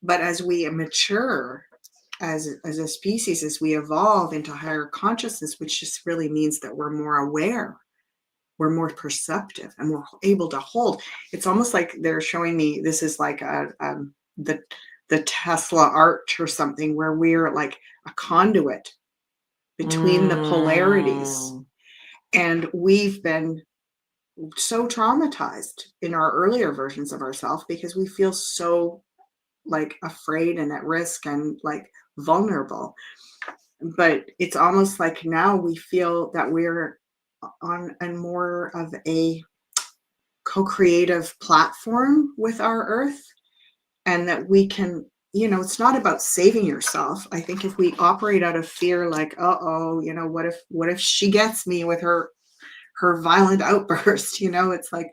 but as we mature as a species, as we evolve into higher consciousness, which just really means that we're more aware, we're more perceptive, and we're able to hold. It's almost like they're showing me this is like the Tesla arch or something, where we're like a conduit between the polarities. And we've been so traumatized in our earlier versions of ourselves because we feel so like afraid and at risk and like vulnerable. But it's almost like now we feel that we're on a more of a co-creative platform with our earth, and that we can, it's not about saving yourself. I think if we operate out of fear, like, what if she gets me with her violent outburst, it's like,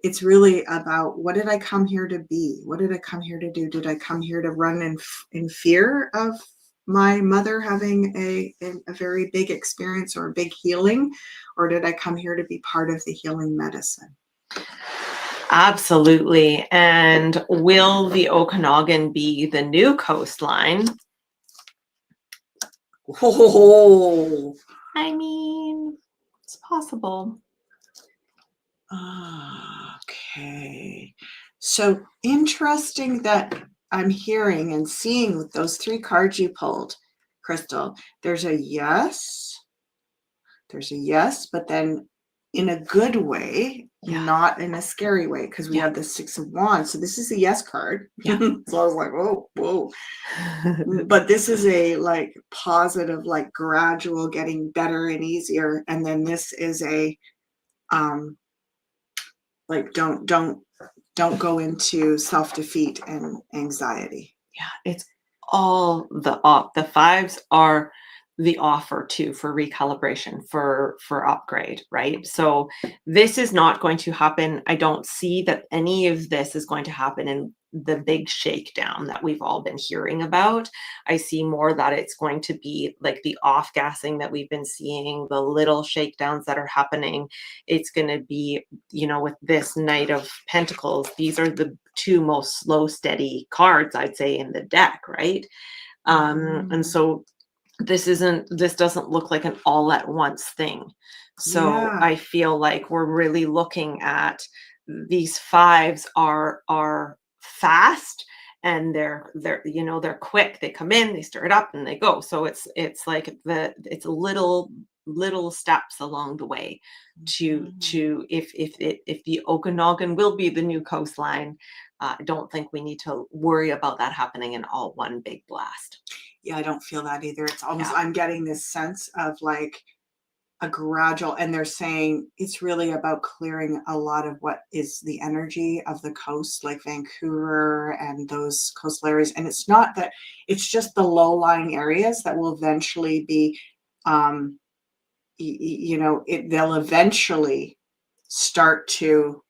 it's really about, what did I come here to be? What did I come here to do? Did I come here to run in fear of my mother having a very big experience or a big healing? Or did I come here to be part of the healing medicine? Absolutely. And will the Okanagan be the new coastline? Oh, I mean, it's possible. Okay. So interesting that I'm hearing and seeing with those 3 cards you pulled, Crystal. There's a yes, but then in a good way, not in a scary way, because we have the 6 of Wands. So this is a yes card. So I was like, oh, whoa. But this is a like positive, like gradual getting better and easier. And then this is a like don't go into self-defeat and anxiety. Yeah, it's all the fives are the offer too for recalibration, for upgrade, right? So this is not going to happen. I don't see that any of this is going to happen in the big shakedown that we've all been hearing about. I see more that it's going to be like the off gassing that we've been seeing, the little shakedowns that are happening. It's going to be, with this Knight of Pentacles, these are the 2 most slow, steady cards, I'd say, in the deck, right? And so this doesn't look like an all at once thing. So I feel like we're really looking at these fives are fast, and they're quick. They come in, they stir it up, and they go. So it's like it's little steps along the way to if the Okanagan will be the new coastline. I don't think we need to worry about that happening in all one big blast. Yeah, I don't feel that either. It's almost, I'm getting this sense of like a gradual, and they're saying it's really about clearing a lot of what is the energy of the coast, like Vancouver and those coastal areas. And it's not that, it's just the low-lying areas that will eventually be, they'll eventually start to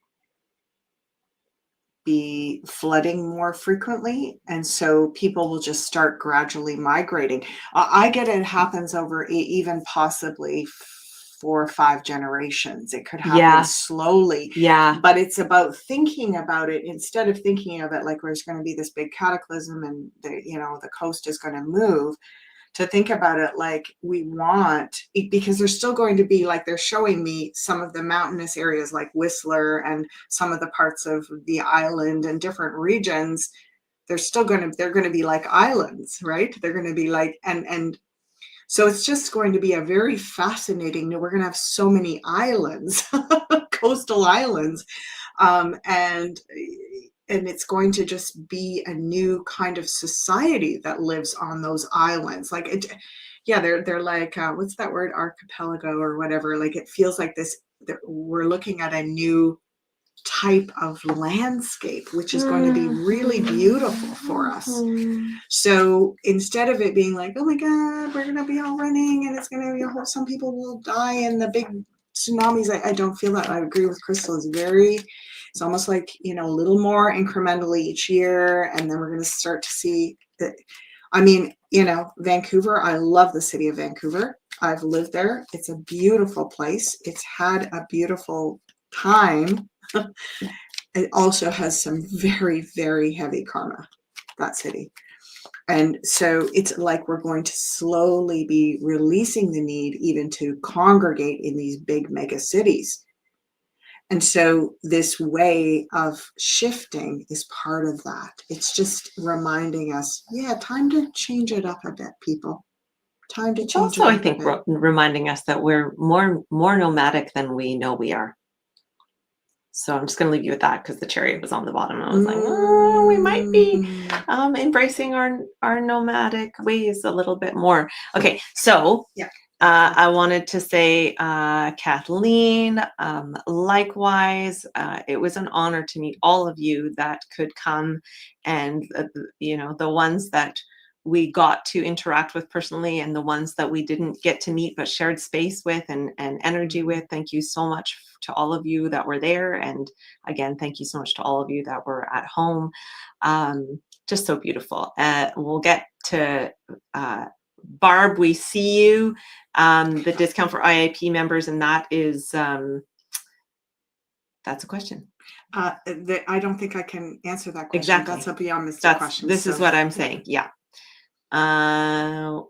be flooding more frequently, and so people will just start gradually migrating. I get it happens over even possibly 4 or 5 generations. It could happen Yeah. slowly. Yeah. But it's about thinking about it instead of thinking of it like there's going to be this big cataclysm and the coast is going to move, to think about it like we want, because there's still going to be, like they're showing me some of the mountainous areas like Whistler and some of the parts of the island and different regions. They're going to be like islands, right? They're going to be like, and so it's just going to be a very fascinating, we're going to have so many islands, coastal islands. And it's going to just be a new kind of society that lives on those islands. Like they're like, what's that word? Archipelago or whatever. Like it feels like this, that we're looking at a new type of landscape, which is going to be really beautiful for us. So instead of it being like, oh my God, we're going to be all running and it's going to be some people will die in the big tsunamis. I don't feel that. I agree with Crystal. It's almost like, a little more incrementally each year. And then we're going to start to see that. I mean, Vancouver, I love the city of Vancouver. I've lived there. It's a beautiful place. It's had a beautiful time. It also has some very, very heavy karma, that city. And so it's like we're going to slowly be releasing the need even to congregate in these big mega cities. And so this way of shifting is part of that. It's just reminding us, time to change it up a bit, people. Time to change it up I think, reminding us that we're more nomadic than we know we are. So I'm just going to leave you with that because the chariot was on the bottom. I was like, we might be embracing our nomadic ways a little bit more. Okay, so I wanted to say, Kathleen, likewise, it was an honor to meet all of you that could come, and the ones that we got to interact with personally and the ones that we didn't get to meet but shared space with and energy with. Thank you so much to all of you that were there. And again, thank you so much to all of you that were at home. Just so beautiful. We'll get to Barb, we see you. The discount for IAP members, and that is, that's a question. I don't think I can answer that question. Exactly. That's a beyond Mr. question. This is what I'm saying. Yeah. Adele,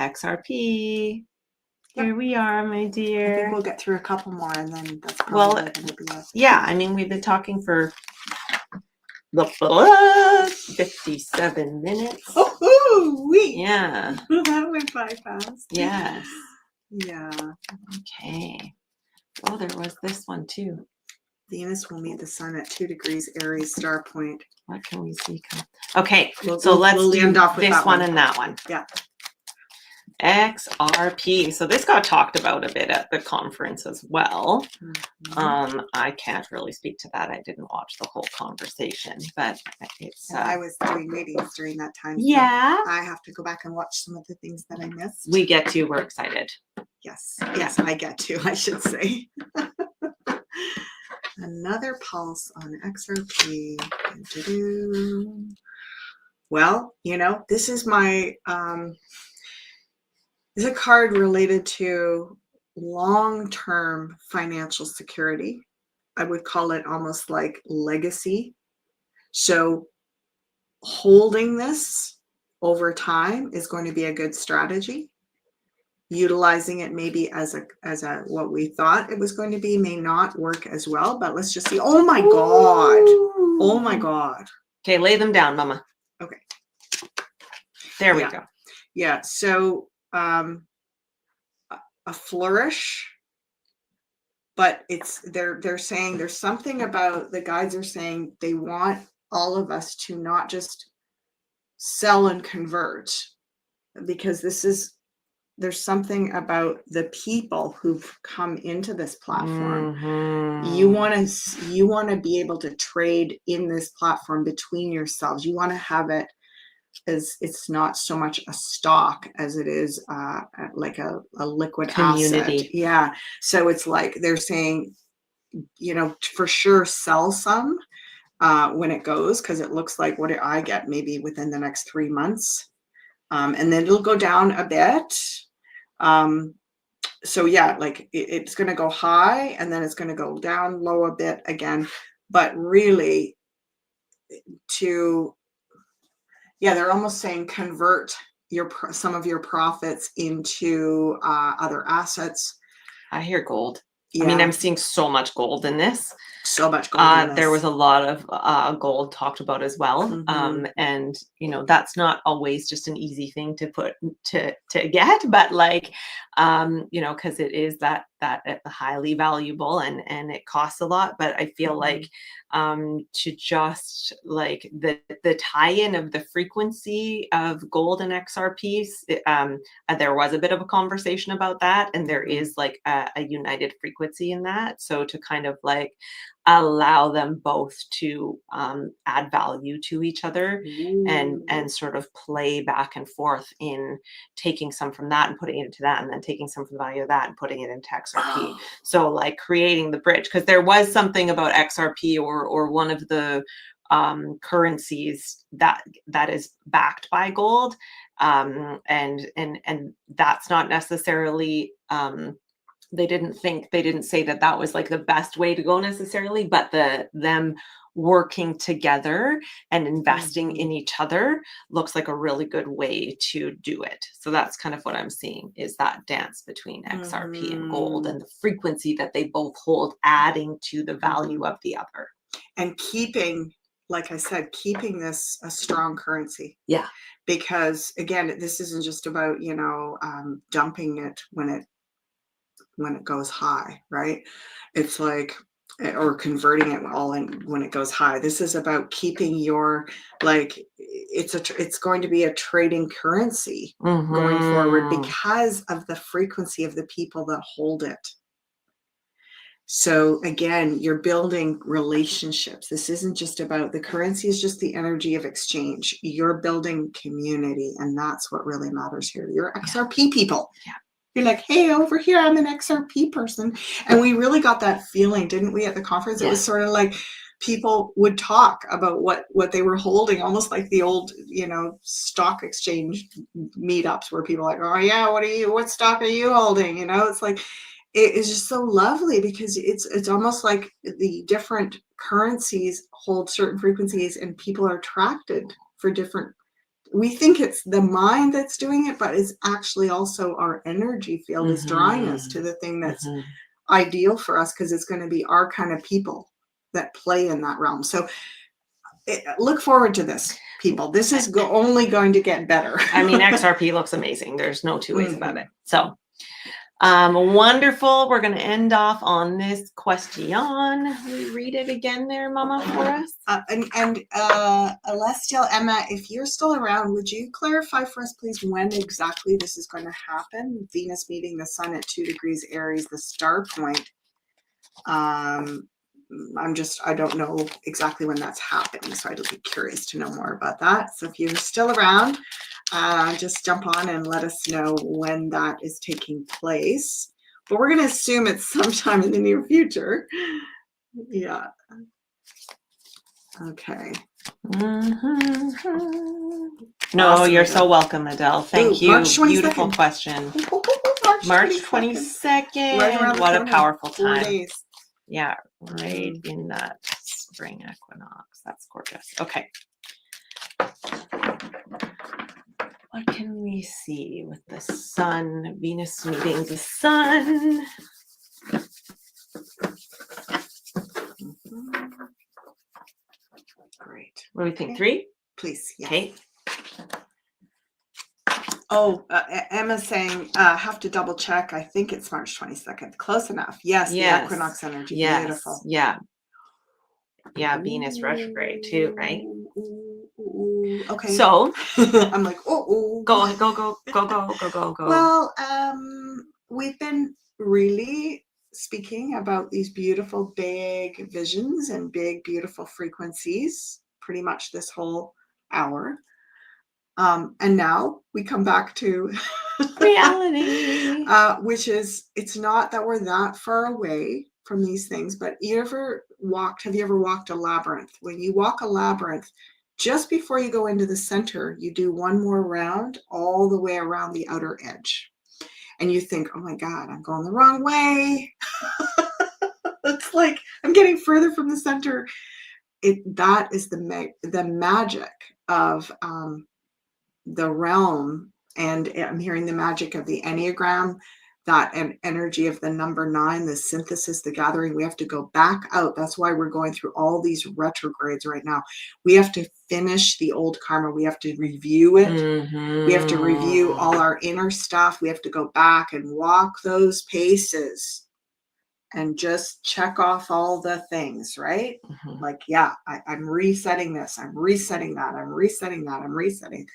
XRP. Here we are, my dear. I think we'll get through a couple more and then that's probably going to be it. Yeah, I mean, we've been talking for 57 minutes. Oh, yeah. That went by fast. Yes. Yeah. Okay. Oh, there was this one too. Venus will meet the sun at 2 degrees Aries star point. What can we see? Okay, let's we'll do end off with this one and that one. Yeah. XRP. So this got talked about a bit at the conference as well. Mm-hmm. I can't really speak to that. I didn't watch the whole conversation, but it's. I was doing readings during that time. Yeah. So I have to go back and watch some of the things that I missed. We get to. We're excited. Yes. Yes, I get to. I should say. Another pulse on XRP. Well, this is my. Is a card related to long-term financial security. I would call it almost like legacy. So holding this over time is going to be a good strategy. Utilizing it maybe as a what we thought it was going to be may not work as well, but let's just see. Oh my God. Oh my God. Okay, lay them down, Mama. Okay. There we go. Yeah. So a flourish, but they're saying there's something about, the guides are saying they want all of us to not just sell and convert, because there's something about the people who've come into this platform. Mm-hmm. You want to be able to trade in this platform between yourselves. You want to have it as it's not so much a stock as it is like a liquid community asset. Yeah. So it's like they're saying, for sure sell some when it goes, because it looks like what I get maybe within the next 3 months. And then it'll go down a bit. so yeah, like it's going to go high and then it's going to go down low a bit again, but really they're almost saying convert some of your profits into other assets. I hear gold. Yeah. I mean, I'm seeing so much gold in this. So much gold in this. There was a lot of gold talked about as well. And, you know, that's not always just an easy thing to put to get, but like, you know, because it is that highly valuable and it costs a lot. But I feel like to just like the tie-in of the frequency of gold and XRPs, there was a bit of a conversation about that, and there is like a united frequency in that. So to kind of like allow them both to add value to each other and sort of play back and forth in taking some from that and putting it into that, and then taking some from the value of that and putting it into XRP. So like creating the bridge, because there was something about XRP or one of the currencies that is backed by gold, and that's not necessarily they didn't say that was like the best way to go necessarily, but them working together and investing in each other looks like a really good way to do it. So that's kind of what I'm seeing, is that dance between XRP and gold and the frequency that they both hold, adding to the value of the other. And keeping, like I said, keeping this a strong currency. Yeah. Because again, this isn't just about, you know, dumping it when it goes high, right? It's like, or converting it all in when it goes high. This is about keeping your, like, it's going to be a trading currency going forward because of the frequency of the people that hold it. So again, you're building relationships. This isn't just about the currency, is just the energy of exchange. You're building community, and that's what really matters here. You're XRP people. Yeah. You're like, hey, over here, I'm an XRP person. And we really got that feeling, didn't we, at the conference? It was sort of like people would talk about what they were holding, almost like the old, you know, stock exchange meetups where people are like, oh yeah, what stock are you holding? You know, it's like, it is just so lovely because it's almost like the different currencies hold certain frequencies and people are attracted for different. We think it's the mind that's doing it, but it's actually also our energy field is drawing us to the thing that's ideal for us, because it's going to be our kind of people that play in that realm. So look forward to this, people. This is only going to get better. I mean, XRP looks amazing. There's no two ways about it. So wonderful. We're going to end off on this question. Will you read it again there, Mama, for us? Celestial Emma, if you're still around, would you clarify for us, please, when exactly this is going to happen? Venus meeting the sun at 2 degrees Aries, the star point. I don't know exactly when that's happening, so I'd be curious to know more about that. So if you're still around, just jump on and let us know when that is taking place. But we're going to assume it's sometime in the near future. Yeah. Okay. No, Awesome, you're Adele. So welcome, Adele. Thank you. March 22nd. Beautiful question. March 22nd. Right around what the a corner. powerful 4 time. days. Yeah, right in that spring equinox. That's gorgeous. Okay. What can we see with the sun? Venus meeting the sun. Great. What do we think? 3? Please. Yes. Okay. Oh, Emma's saying, have to double check. I think it's March 22nd. Close enough. Yes, the equinox energy. Yes. Beautiful. Yeah. Yeah, Venus retrograde too, right? Okay. So I'm like, go. Well, we've been really speaking about these beautiful big visions and big beautiful frequencies pretty much this whole hour. And now we come back to reality, which is, it's not that we're that far away from these things, but have you ever walked a labyrinth? When you walk a labyrinth, just before you go into the center, you do one more round all the way around the outer edge. and you think, oh my God, I'm going the wrong way. It's like I'm getting further from the center. That is the magic of the realm. And I'm hearing the magic of the Enneagram, that energy of the number 9, the synthesis, the gathering. We have to go back out. That's why we're going through all these retrogrades right now. We have to finish the old karma. We have to review it. We have to review all our inner stuff. We have to go back and walk those paces and just check off all the things, right? Like, yeah, I'm resetting this. I'm resetting that. I'm resetting that. I'm resetting.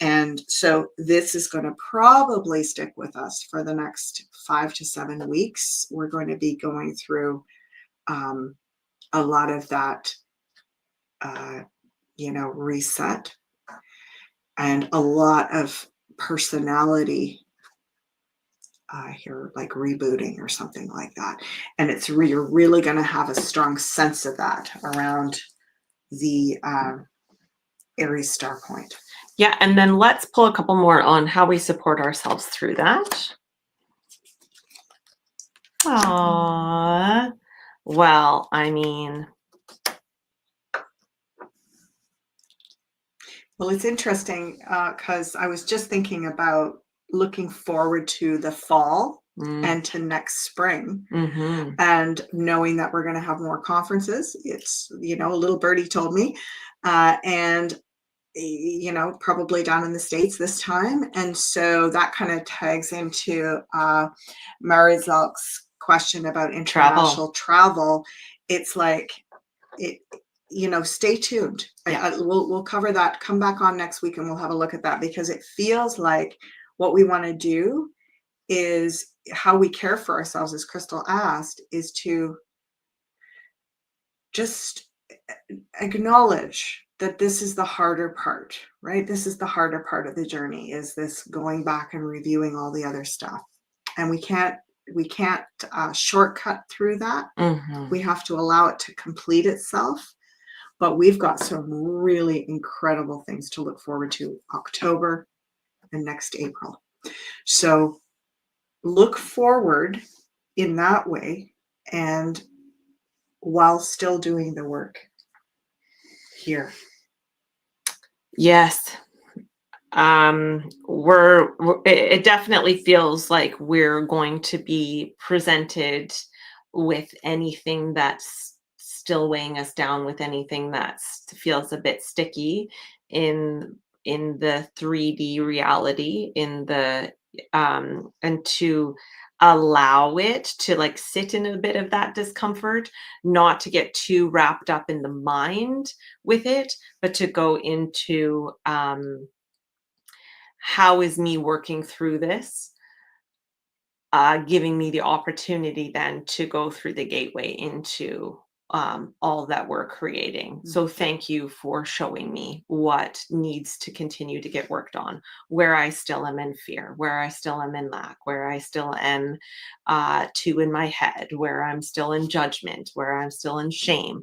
And so this is going to probably stick with us for the next 5 to 7 weeks. We're going to be going through a lot of that, reset, and a lot of personality here, like rebooting or something like that. And you're really going to have a strong sense of that around the Aries star point. Yeah, and then let's pull a couple more on how we support ourselves through that. Aww. Well, I mean... Well, it's interesting because I was just thinking about looking forward to the fall and to next spring, and knowing that we're going to have more conferences. It's, a little birdie told me, and probably down in the States this time. And so that kind of tags into Marizal's question about international travel. It's like, stay tuned. Yeah. We'll cover that. Come back on next week and we'll have a look at that, because it feels like what we want to do is how we care for ourselves, as Crystal asked, is to just acknowledge that this is the harder part, right? This is the harder part of the journey, is this going back and reviewing all the other stuff. And we can't shortcut through that. We have to allow it to complete itself. But we've got some really incredible things to look forward to October and next April. So look forward in that way, and while still doing the work here. Yes. It definitely feels like we're going to be presented with anything that's still weighing us down, with anything that feels a bit sticky in the 3D reality, and to allow it to like sit in a bit of that discomfort, not to get too wrapped up in the mind with it, but to go into how is me working through this, giving me the opportunity then to go through the gateway into all that we're creating. So thank you for showing me what needs to continue to get worked on, where I still am in fear, where I still am in lack, where I still am too in my head, where I'm still in judgment, where I'm still in shame.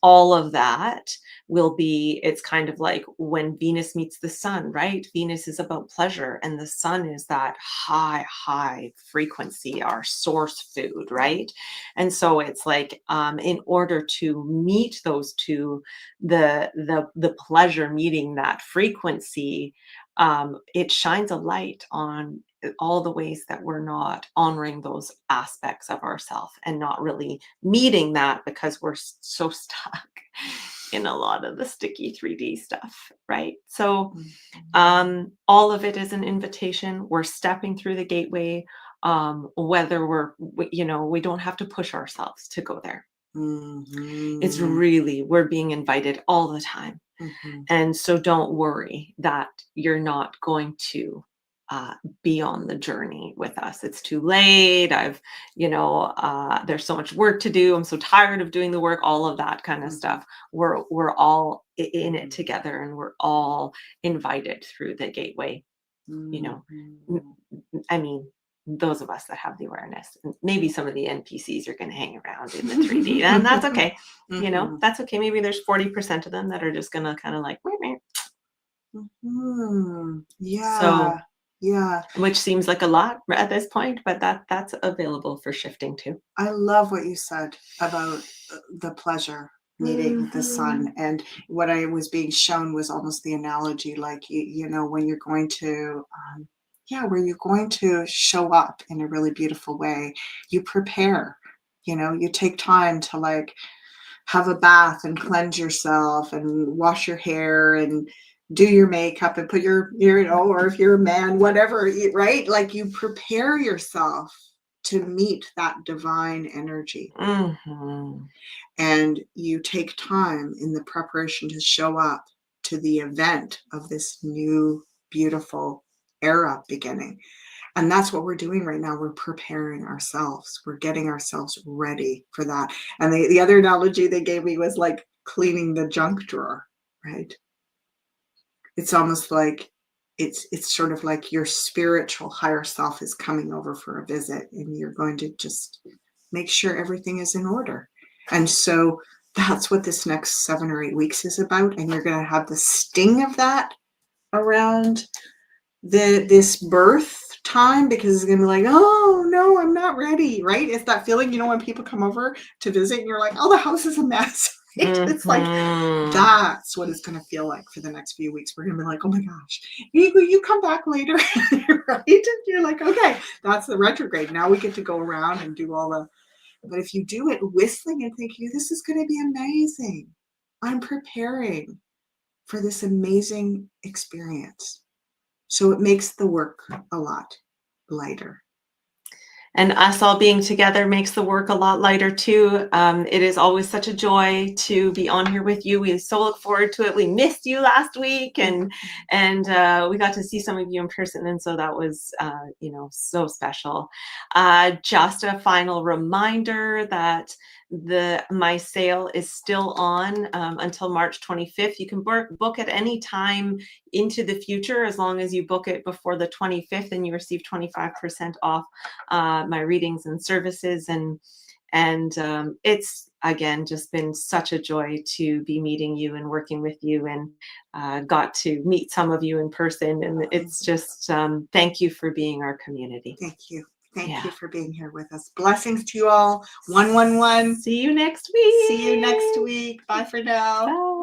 All of that will be, it's kind of like when Venus meets the sun, right? Venus is about pleasure, and the sun is that high frequency, our source food, right? And so it's like, in order to meet those two, the pleasure meeting that frequency, it shines a light on all the ways that we're not honoring those aspects of ourselves and not really meeting that, because we're so stuck in a lot of the sticky 3D stuff, right? So all of it is an invitation. We're stepping through the gateway, whether we don't have to push ourselves to go there. It's really, we're being invited all the time. And so don't worry that you're not going to be on the journey with us. It's too late. There's so much work to do. I'm so tired of doing the work, all of that kind of stuff. We're all in it together, and we're all invited through the gateway. I mean, those of us that have the awareness, and maybe some of the NPCs are going to hang around in the 3D, and that's okay. That's okay. Maybe there's 40% of them that are just going to kind of like, yeah. So Yeah. which seems like a lot at this point, but that's available for shifting too. I love what you said about the pleasure meeting the sun. And what I was being shown was almost the analogy, like, you know, when you're going to, yeah, where you're going to show up in a really beautiful way, you prepare, you know, you take time to like have a bath and cleanse yourself and wash your hair and do your makeup and put your, you know, or if you're a man, whatever, right? Like you prepare yourself to meet that divine energy. Mm-hmm. And you take time in the preparation to show up to the event of this new, beautiful era beginning. And that's what we're doing right now. We're preparing ourselves. We're getting ourselves ready for that. And the other analogy they gave me was like cleaning the junk drawer, right? It's almost like it's sort of like your spiritual higher self is coming over for a visit, and you're going to just make sure everything is in order. And so that's what this next 7 or 8 weeks is about. And you're going to have the sting of that around this birth time, because it's gonna be like, oh no, I'm not ready, right? It's that feeling, you know, when people come over to visit and you're like, oh, the house is a mess. Right? It's like that's what it's gonna feel like for the next few weeks. We're gonna be like, oh my gosh, you come back later, right? And you're like, okay, that's the retrograde. Now we get to go around and do all the. But if you do it whistling and thinking, this is gonna be amazing, I'm preparing for this amazing experience. So it makes the work a lot lighter. And us all being together makes the work a lot lighter too. It is always such a joy to be on here with you. We so look forward to it. We missed you last week, and we got to see some of you in person, and so that was so special. Just a final reminder that my sale is still on until March 25th. You can book at any time into the future, as long as you book it before the 25th, and you receive 25% off my readings and services. And it's again just been such a joy to be meeting you and working with you, and got to meet some of you in person, and it's just thank you for being our community. Thank you. Thank you for being here with us. Blessings to you all. 111. See you next week. See you next week. Bye for now. Bye.